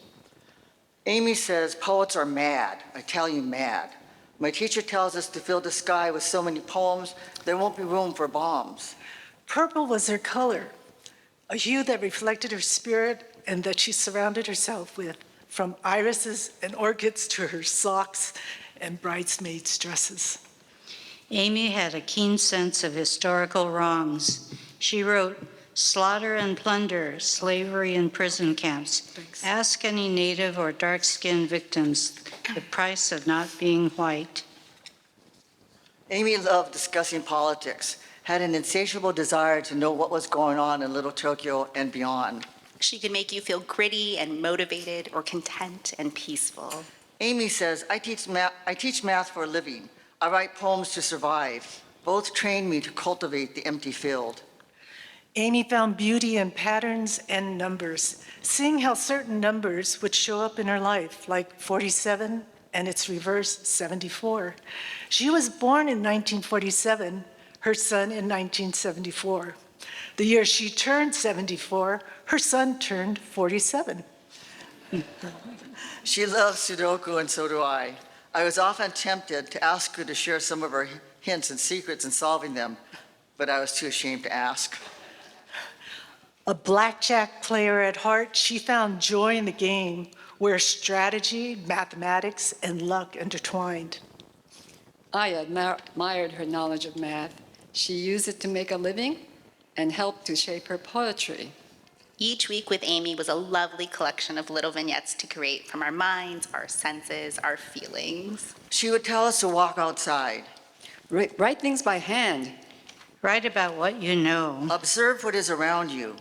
Amy says poets are mad, I tell you mad. My teacher tells us to fill the sky with so many poems, there won't be room for bombs. Purple was her color, a hue that reflected her spirit and that she surrounded herself with, from irises and orchids to her socks and bridesmaids' dresses. Amy had a keen sense of historical wrongs. She wrote, "Slaughter and plunder, slavery and prison camps. Thanks. Ask any Native or dark-skinned victims the price of not being white." Amy loved discussing politics, had an insatiable desire to know what was going on in Little Tokyo and beyond. She could make you feel gritty and motivated or content and peaceful. Amy says, I teach math for a living. I write poems to survive. Both train me to cultivate the empty field. Amy found beauty in patterns and numbers, seeing how certain numbers would show up in her life, like 47 and its reverse, 74. She was born in 1947, her son in 1974. The year she turned 74, her son turned 47. She loves Sudoku, and so do I. I was often tempted to ask her to share some of her hints and secrets in solving them, but I was too ashamed to ask. A blackjack player at heart, she found joy in the game where strategy, mathematics, and luck intertwined. I admired her knowledge of math. She used it to make a living and helped to shape her poetry. Each week with Amy was a lovely collection of little vignettes to create from our minds, our senses, our feelings. She would tell us to walk outside. Write things by hand. Write about what you know. Observe what is around you.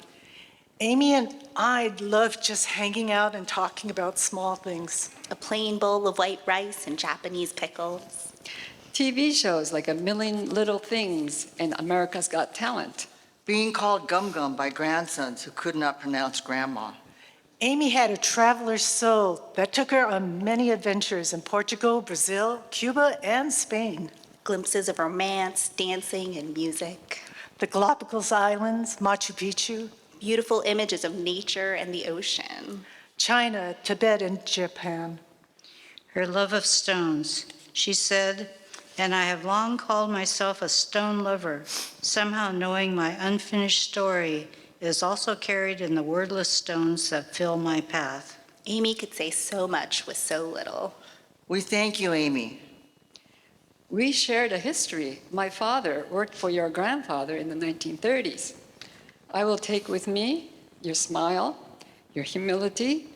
Amy and I loved just hanging out and talking about small things. A plain bowl of white rice and Japanese pickles. TV shows like A Million Little Things and America's Got Talent. Being called Gum Gum by grandsons who could not pronounce grandma. Amy had a traveler's soul that took her on many adventures in Portugal, Brazil, Cuba, and Spain. Glimpses of romance, dancing, and music. The Galapagos Islands, Machu Picchu. Beautiful images of nature and the ocean. China, Tibet, and Japan. Her love of stones. She said, "And I have long called myself a stone lover, somehow knowing my unfinished story is also carried in the wordless stones that fill my path." Amy could say so much with so little. We thank you, Amy. We shared a history. My father worked for your grandfather in the 1930s. I will take with me your smile, your humility,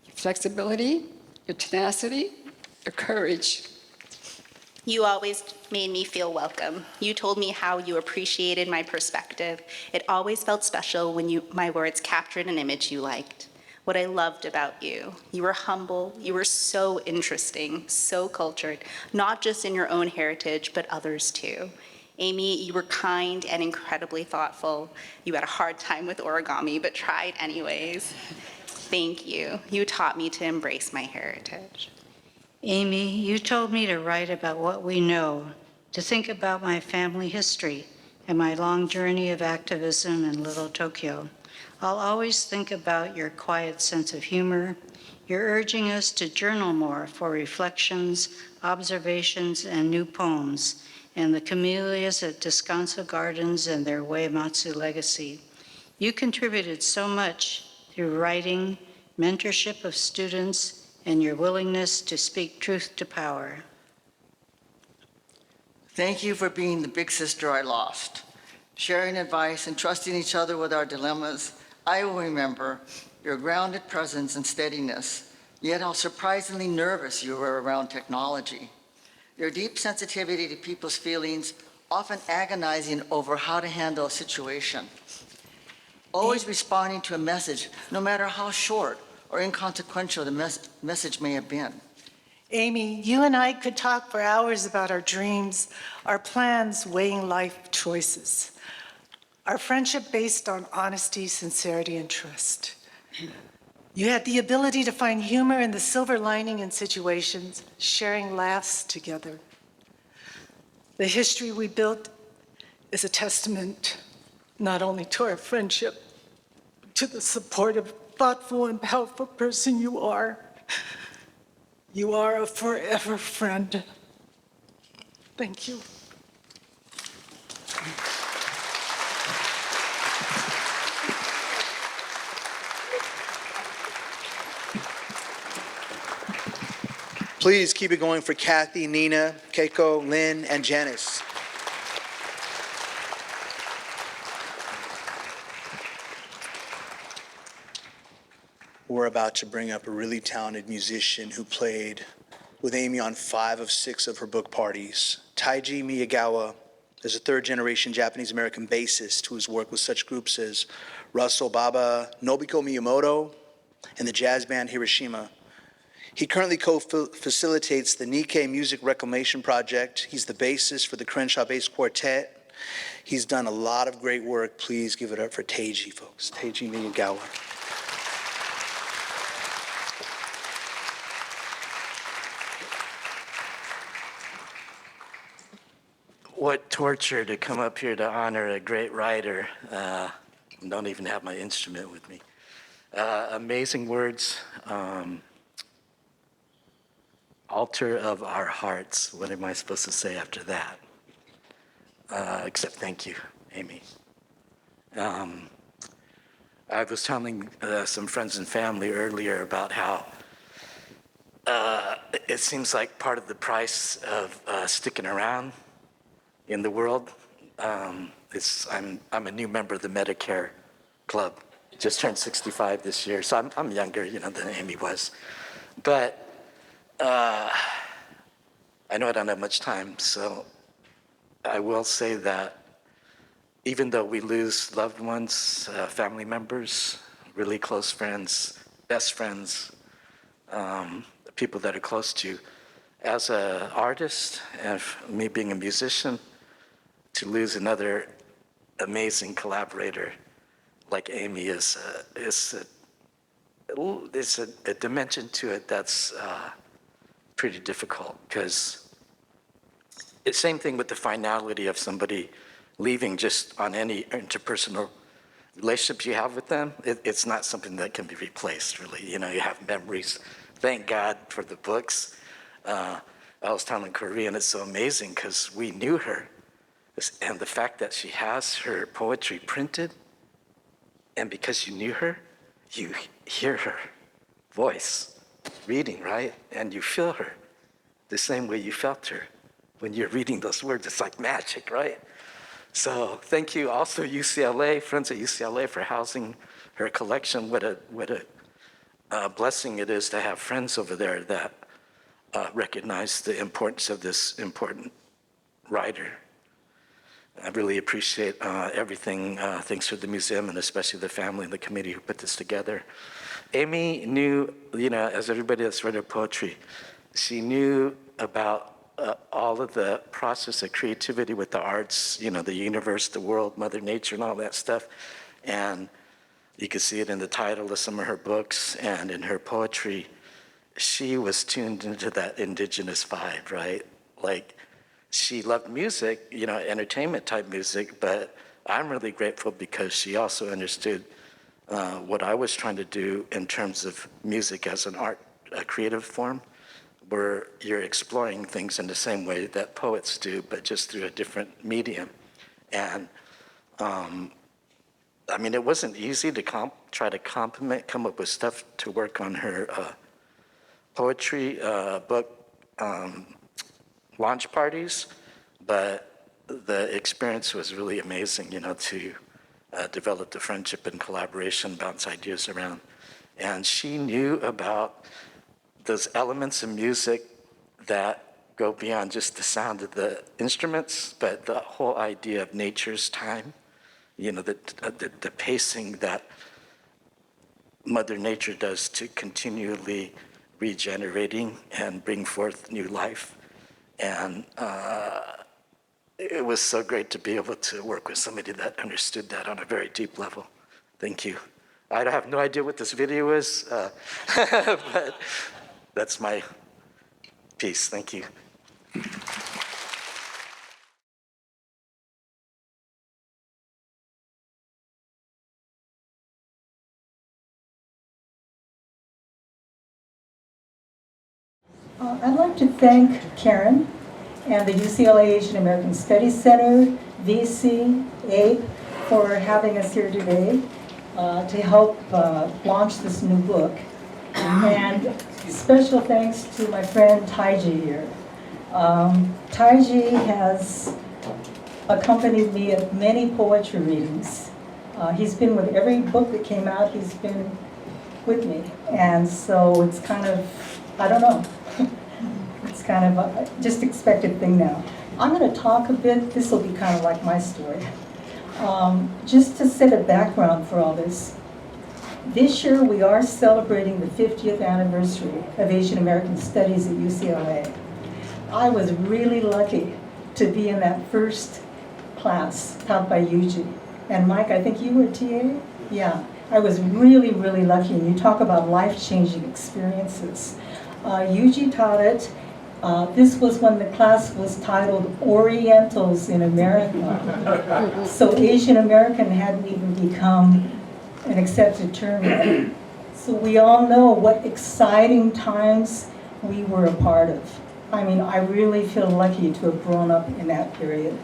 your flexibility, your tenacity, your courage. You always made me feel welcome. You told me how you appreciated my perspective. It always felt special when my words captured an image you liked. What I loved about you, you were humble, you were so interesting, so cultured, not just in your own heritage, but others too. Amy, you were kind and incredibly thoughtful. You had a hard time with origami, but tried anyways. Thank you. You taught me to embrace my heritage. Amy, you told me to write about what we know, to think about my family history and my long journey of activism in Little Tokyo. I'll always think about your quiet sense of humor. You're urging us to journal more for reflections, observations, and new poems, and the camellias at Descanso Gardens and their Uyematsu legacy. You contributed so much through writing, mentorship of students, and your willingness to speak truth to power. Thank you for being the big sister I lost. Sharing advice and trusting each other with our dilemmas, I will remember your grounded presence and steadiness, yet how surprisingly nervous you were around technology. Your deep sensitivity to people's feelings, often agonizing over how to handle a situation. Always responding to a message, no matter how short or inconsequential the message may have been. Amy, you and I could talk for hours about our dreams, our plans, weighing life choices. Our friendship based on honesty, sincerity, and trust. You had the ability to find humor in the silver lining in situations, sharing laughs together. The history we built is a testament not only to our friendship, but to the supportive, thoughtful, and powerful person you are. You are a forever friend. Thank you. Please keep it going for Kathy, Nina, Keiko, Lynn, and Janice. We're about to bring up a really talented musician who played with Amy on 5 of 6 of her book parties. Taiji Miyagawa is a third-generation Japanese-American bassist who has worked with such groups as Russell Baba, Nobuko Miyamoto, and the jazz band Hiroshima. He currently co-facilitates the Nikkei Music Reclamation Project. He's the bassist for the Crenshaw Bass Quartet. He's done a lot of great work. Please give it up for Taiji, folks. Taiji Miyagawa. What torture to come up here to honor a great writer. Don't even have my instrument with me. Amazing words. Altar of our hearts. What am I supposed to say after that? Except thank you, Amy. I was telling some friends and family earlier about how it seems like part of the price of sticking around in the world. I'm a new member of the Medicare Club. Just turned 65 this year, so I'm younger, than Amy was. But I know I don't have much time, so I will say that even though we lose loved ones, family members, really close friends, best friends, people that are close to, as an artist, and me being a musician, to lose another amazing collaborator like Amy is a dimension to it that's pretty difficult, because it's the same thing with the finality of somebody leaving just on any interpersonal relationships you have with them. It's not something that can be replaced, really. You have memories. Thank God for the books. I was telling Korean, it's so amazing because we knew her. And the fact that she has her poetry printed, and because you knew her, you hear her voice reading, right? And you feel her the same way you felt her when you're reading those words. It's like magic, right? So thank you also UCLA, friends at UCLA, for housing her collection. What a blessing it is to have friends over there that recognize the importance of this important writer. I really appreciate everything. Thanks for the museum and especially the family and the committee who put this together. Amy knew, as everybody that's read her poetry, she knew about all of the process of creativity with the arts, the universe, the world, Mother Nature, and all that stuff. And you can see it in the title of some of her books and in her poetry. She was tuned into that indigenous vibe, right? Like, she loved music, entertainment type music, but I'm really grateful because she also understood what I was trying to do in terms of music as an art, a creative form, where you're exploring things in the same way that poets do, but just through a different medium. And it wasn't easy to try to come up with stuff to work on her poetry book launch parties, but the experience was really amazing, to develop the friendship and collaboration, bounce ideas around. And she knew about those elements of music that go beyond just the sound of the instruments, but the whole idea of nature's time, the pacing that Mother Nature does to continually regenerating and bring forth new life. And it was so great to be able to work with somebody that understood that on a very deep level. Thank you. I have no idea what this video is, but that's my piece. Thank you. I'd like to thank Karen and the UCLA Asian American Studies Center, VC, APE, for having us here today to help launch this new book. And special thanks to my friend Taiji here. Taiji has accompanied me at many poetry readings. He's been with every book that came out, he's been with me. And so it's kind of, I don't know, it's kind of a just expected thing now. I'm going to talk a bit, this will be kind of like my story. Just to set a background for all this. This year we are celebrating the 50th anniversary of Asian American Studies at UCLA. I was really lucky to be in that first class taught by Yuji. And Mike, I think you were TA? Yeah, I was really, really lucky. And you talk about life-changing experiences. Yuji taught it. This was when the class was titled Orientals in America. So Asian American hadn't even become an accepted term yet. So we all know what exciting times we were a part of. I mean, I really feel lucky to have grown up in that period.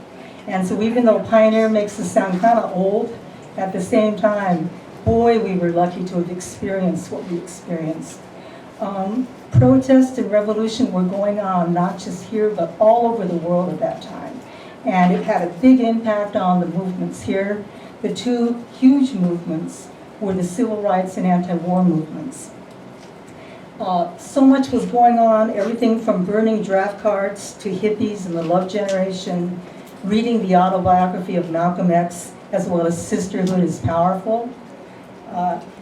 And so even though pioneer makes us sound kind of old, at the same time, boy, we were lucky to have experienced what we experienced. Protest and revolution were going on, not just here, but all over the world at that time. And it had a big impact on the movements here. The two huge movements were the civil rights and anti-war movements. So much was going on, everything from burning draft cards to hippies and the Love Generation, reading the autobiography of Malcolm X, as well as Sisterhood is Powerful,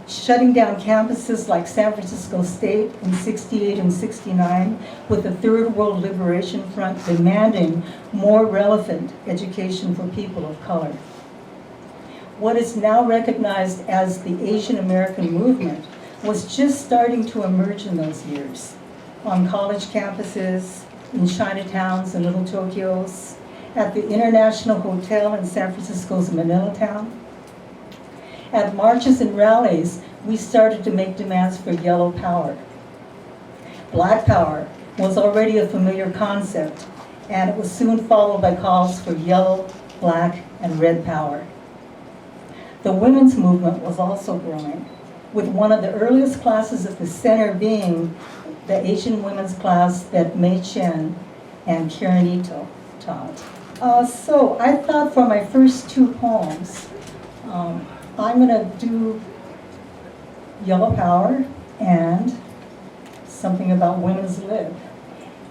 shutting down campuses like San Francisco State in '68 and '69 with the Third World Liberation Front demanding more relevant education for people of color. What is now recognized as the Asian American movement was just starting to emerge in those years, on college campuses, in Chinatowns and Little Tokyos, at the International Hotel in San Francisco's Manila town. At marches and rallies, we started to make demands for yellow power. Black power was already a familiar concept, and it was soon followed by calls for yellow, black, and red power. The women's movement was also growing, with one of the earliest classes at the center being the Asian women's class that Mei Chen and Karen Ito taught. So I thought for my first two poems, I'm gonna do Yellow Power and something about women's lib.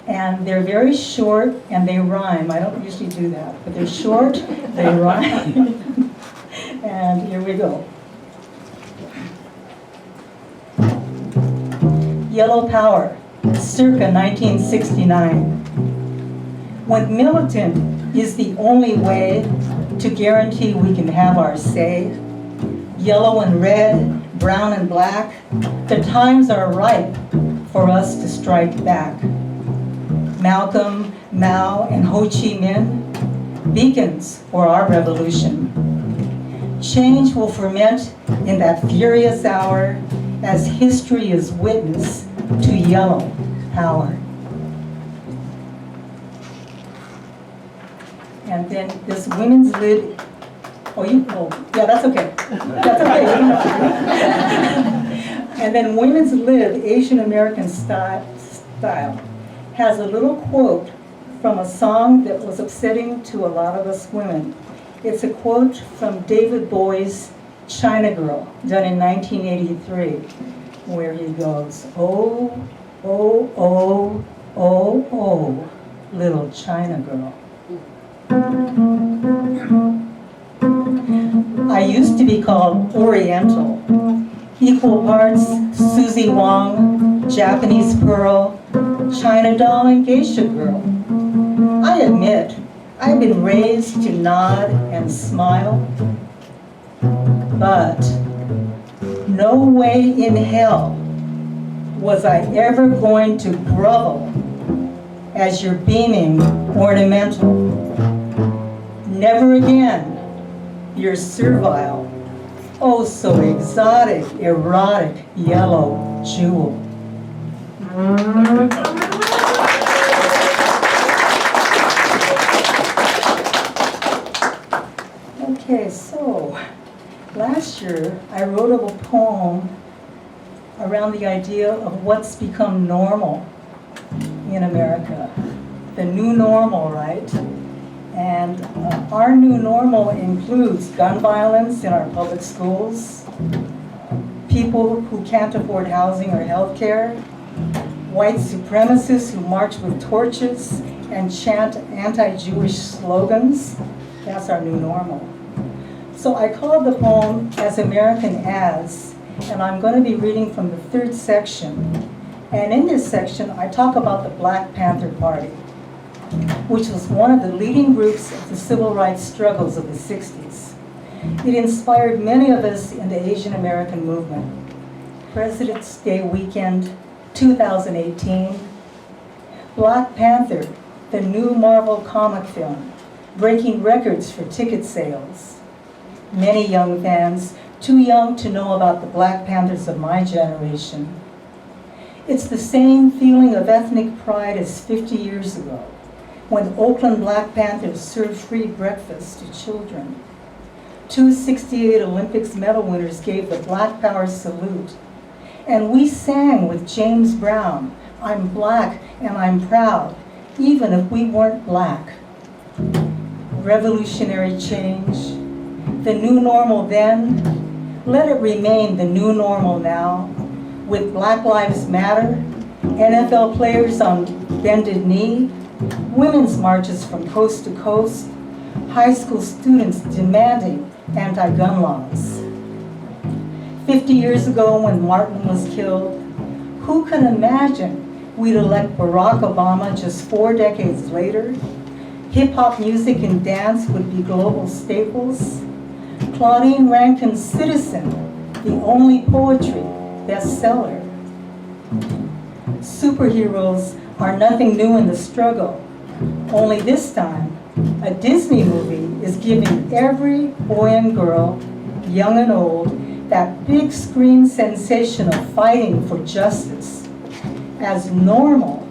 And they're very short and they rhyme. I don't usually do that, but they're short, they rhyme. And here we go. Yellow Power, circa 1969. When militant is the only way to guarantee we can have our say, yellow and red, brown and black, the times are ripe for us to strike back. Malcolm, Mao, and Ho Chi Minh, beacons for our revolution. Change will ferment in that furious hour as history is witness to yellow power. And then this women's lib, yeah, that's okay. That's okay. And then women's lib, Asian American style, has a little quote from a song that was upsetting to a lot of us women. It's a quote from David Bowie's China Girl, done in 1983, where he goes, oh, oh, oh, oh, oh, little China girl. I used to be called Oriental, equal parts Susie Wong, Japanese Pearl, China doll, and geisha girl. I admit, I've been raised to nod and smile, but no way in hell was I ever going to grovel as your beaming ornamental. Never again, your servile, oh so exotic, erotic yellow jewel. Okay, so last year I wrote a poem around the idea of what's become normal in America. The new normal, right? And our new normal includes gun violence in our public schools, people who can't afford housing or health care, white supremacists who march with torches and chant anti-Jewish slogans. That's our new normal. So I called the poem As American As, and I'm going to be reading from the third section. And in this section, I talk about the Black Panther Party, which was one of the leading groups of the civil rights struggles of the 60s. It inspired many of us in the Asian American movement. President's Day weekend, 2018. Black Panther, the new Marvel comic film, breaking records for ticket sales. Many young fans, too young to know about the Black Panthers of my generation. It's the same feeling of ethnic pride as 50 years ago, when Oakland Black Panthers served free breakfast to children. 268 Olympics medal winners gave the Black Power salute. And we sang with James Brown, I'm black and I'm proud, even if we weren't black. Revolutionary change, the new normal then, let it remain the new normal now, with Black Lives Matter, NFL players on bended knee, women's marches from coast to coast, high school students demanding anti-gun laws. 50 years ago when Martin was killed, who could imagine we'd elect Barack Obama just 4 decades later? Hip-hop music and dance would be global staples. Claudine Rankin's Citizen, the only poetry bestseller. Superheroes are nothing new in the struggle. Only this time, a Disney movie is giving every boy and girl, young and old, that big screen sensation of fighting for justice, as normal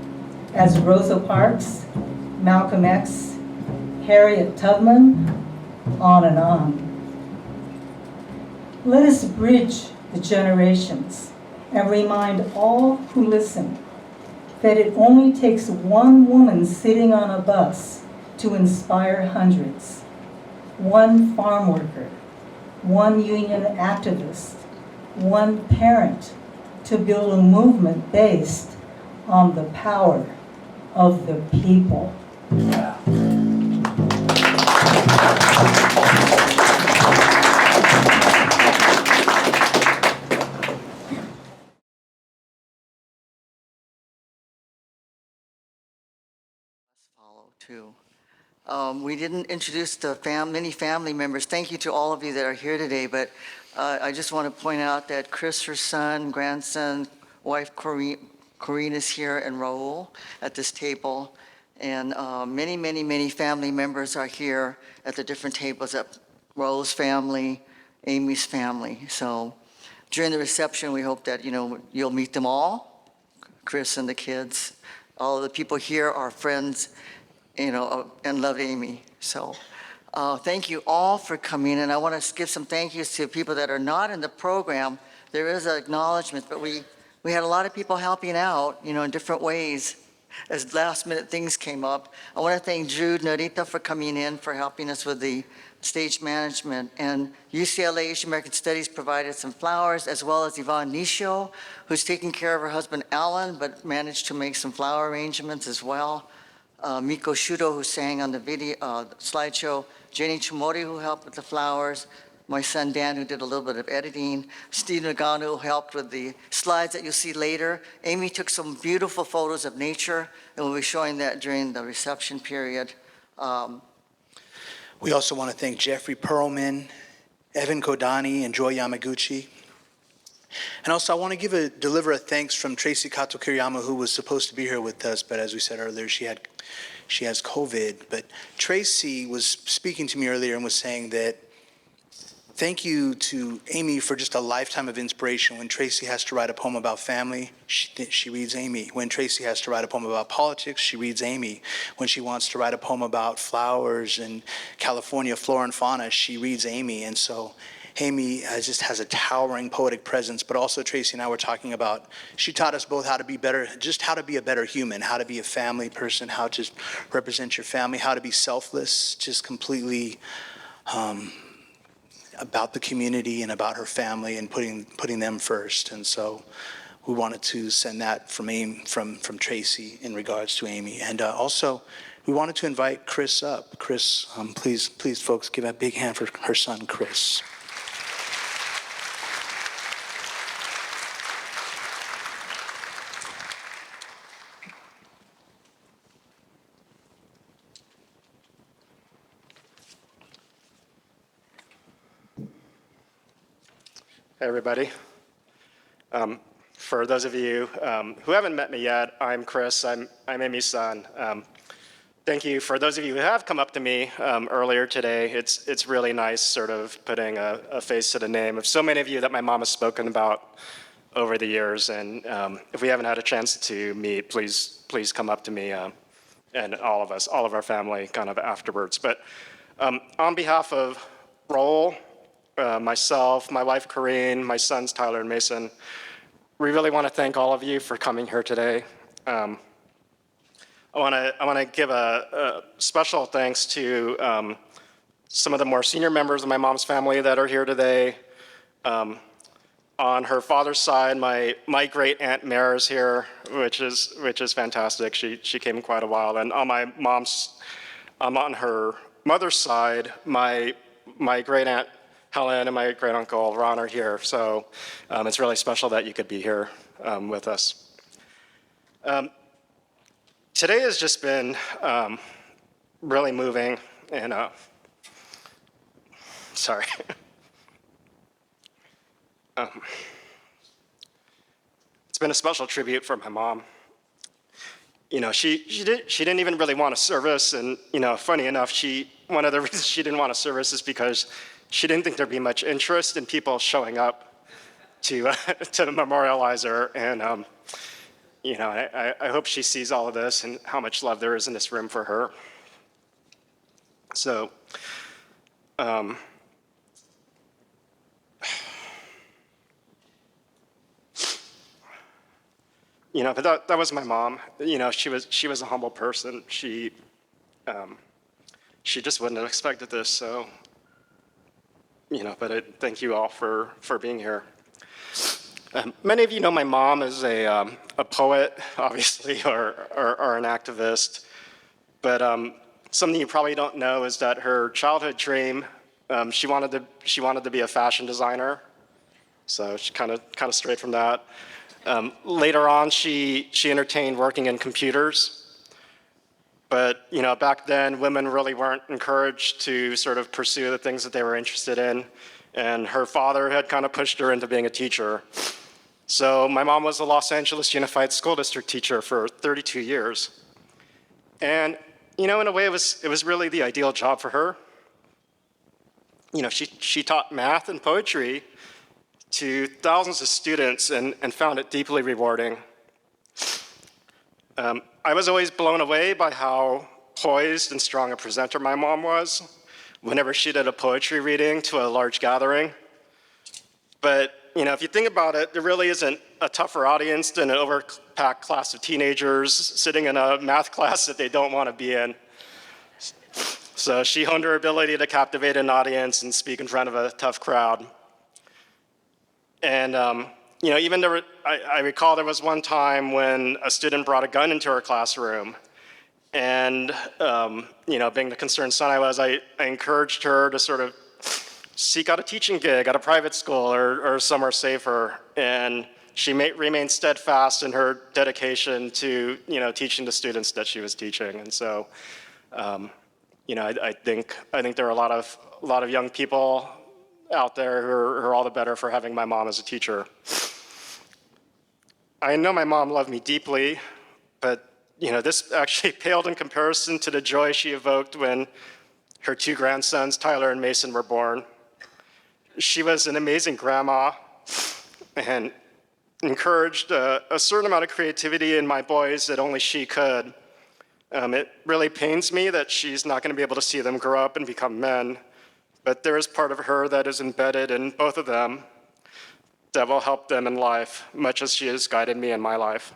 as Rosa Parks, Malcolm X, Harriet Tubman, on and on. Let us bridge the generations and remind all who listen that it only takes one woman sitting on a bus to inspire hundreds, one farm worker, one union activist, one parent to build a movement based on the power of the people. Follow too. We didn't introduce the many family members. Thank you to all of you that are here today, but I just want to point out that Chris, her son, grandson, wife Corrine is here, and Raul at this table. And many, many, many family members are here at the different tables, at Raul's family, Amy's family. So during the reception, we hope that you'll meet them all, Chris and the kids. All of the people here are friends, and love Amy. So thank you all for coming. And I want to give some thank yous to people that are not in the program. There is an acknowledgement, but we had a lot of people helping out, in different ways as last minute things came up. I want to thank Jude Narita for coming in, for helping us with the stage management. And UCLA Asian American Studies provided some flowers, as well as Yvonne Nisho, who's taking care of her husband Alan, but managed to make some flower arrangements as well. Miko Shudo, who sang on the video slideshow, Jenny Chimori, who helped with the flowers, my son Dan, who did a little bit of editing, Steve Nagano, who helped with the slides that you'll see later. Amy took some beautiful photos of nature, and we'll be showing that during the reception period. We also want to thank Jeffrey Perlman, Evan Kodani, and Joy Yamaguchi. And also I want to deliver a thanks from Tracy Kato Kiriyama, who was supposed to be here with us, but as we said earlier, she has COVID. But Tracy was speaking to me earlier and was saying that thank you to Amy for just a lifetime of inspiration. When Tracy has to write a poem about family, she reads Amy. When Tracy has to write a poem about politics, she reads Amy. When she wants to write a poem about flowers and California flora and fauna, she reads Amy. And so Amy just has a towering poetic presence, but also Tracy and I were talking about, she taught us both how to be better, just how to be a better human, how to be a family person, how to represent your family, how to be selfless, just completely about the community and about her family and putting them first. And so we wanted to send that from Tracy in regards to Amy. And also, we wanted to invite Chris up. Chris, please, folks, give a big hand for her son, Chris. Hey, everybody. For those of you who haven't met me yet, I'm Chris. I'm Amy's son. Thank you for those of you who have come up to me earlier today. It's really nice sort of putting a face to the name of so many of you that my mom has spoken about over the years. And if we haven't had a chance to meet, please come up to me and all of our family kind of afterwards. But on behalf of Roll, myself, my wife Corrine, my sons Tyler and Mason, we really want to thank all of you for coming here today. I want to give a special thanks to some of the more senior members of my mom's family that are here today. On her father's side, my great aunt Mare is here, which is fantastic. She came quite a while. And on my mom's, on her mother's side, my great aunt Helen and my great uncle Ron are here. So it's really special that you could be here with us. Today has just been really moving and sorry. It's been a special tribute for my mom. You know, she didn't even really want a service, and you know, funny enough, one of the reasons she didn't want a service is because she didn't think there'd be much interest in people showing up to memorialize her. And you know, I hope she sees all of this and how much love there is in this room for her. So, you know, but that was my mom. You know, she was a humble person. She just wouldn't have expected this. So, you know, but thank you all for being here. Many of you know my mom is a poet, obviously, or an activist. But something you probably don't know is that her childhood dream, she wanted to be a fashion designer. So she kind of strayed from that. Later on, she entertained working in computers. But you know, back then, women really weren't encouraged to sort of pursue the things that they were interested in. And her father had kind of pushed her into being a teacher. So my mom was a Los Angeles Unified School District teacher for 32 years. And you know, in a way, it was really the ideal job for her. You know, she taught math and poetry to thousands of students and found it deeply rewarding. I was always blown away by how poised and strong a presenter my mom was whenever she did a poetry reading to a large gathering. But you know, if you think about it, there really isn't a tougher audience than an overpacked class of teenagers sitting in a math class that they don't want to be in. So she honed her ability to captivate an audience and speak in front of a tough crowd. And you know, even I recall there was one time when a student brought a gun into her classroom. And you know, being the concerned son I was, I encouraged her to sort of seek out a teaching gig at a private school or somewhere safer. And she remained steadfast in her dedication to, you know, teaching the students that she was teaching. And so, you know, I think there are a lot of young people out there who are all the better for having my mom as a teacher. I know my mom loved me deeply, but you know, this actually paled in comparison to the joy she evoked when her two grandsons, Tyler and Mason, were born. She was an amazing grandma and encouraged a certain amount of creativity in my boys that only she could. It really pains me that she's not going to be able to see them grow up and become men, but there is part of her that is embedded in both of them that will help them in life, much as she has guided me in my life.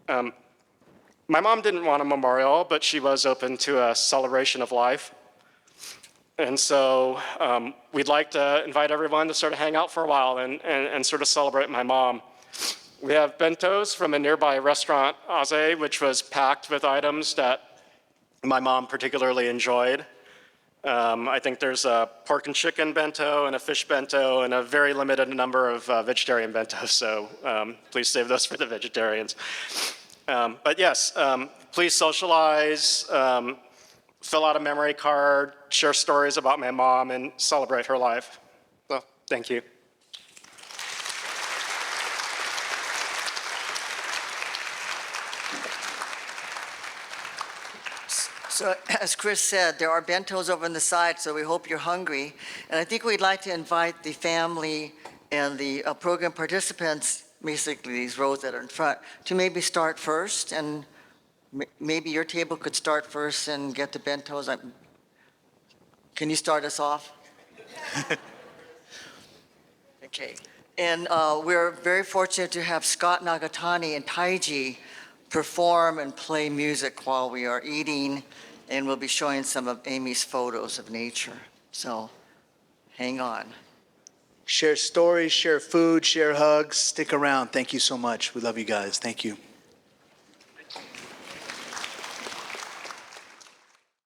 My mom didn't want a memorial, but she was open to a celebration of life. And so we'd like to invite everyone to sort of hang out for a while and sort of celebrate my mom. We have bentos from a nearby restaurant, Aze, which was packed with items that my mom particularly enjoyed. I think there's a pork and chicken bento and a fish bento and a very limited number of vegetarian bentos, so please save those for the vegetarians. But yes, please socialize, fill out a memory card, share stories about my mom, and celebrate her life. So, thank you. So as Chris said, there are bentos over on the side, so we hope you're hungry. And I think we'd like to invite the family and the program participants, basically these rows that are in front, to maybe start first. And maybe your table could start first and get the bentos. Can you start us off? Okay. And we're very fortunate to have Scott Nagatani and Taiji perform and play music while we are eating, and we'll be showing some of Amy's photos of nature. So hang on. Share stories, share food, share hugs. Stick around. Thank you so much. We love you guys. Thank you.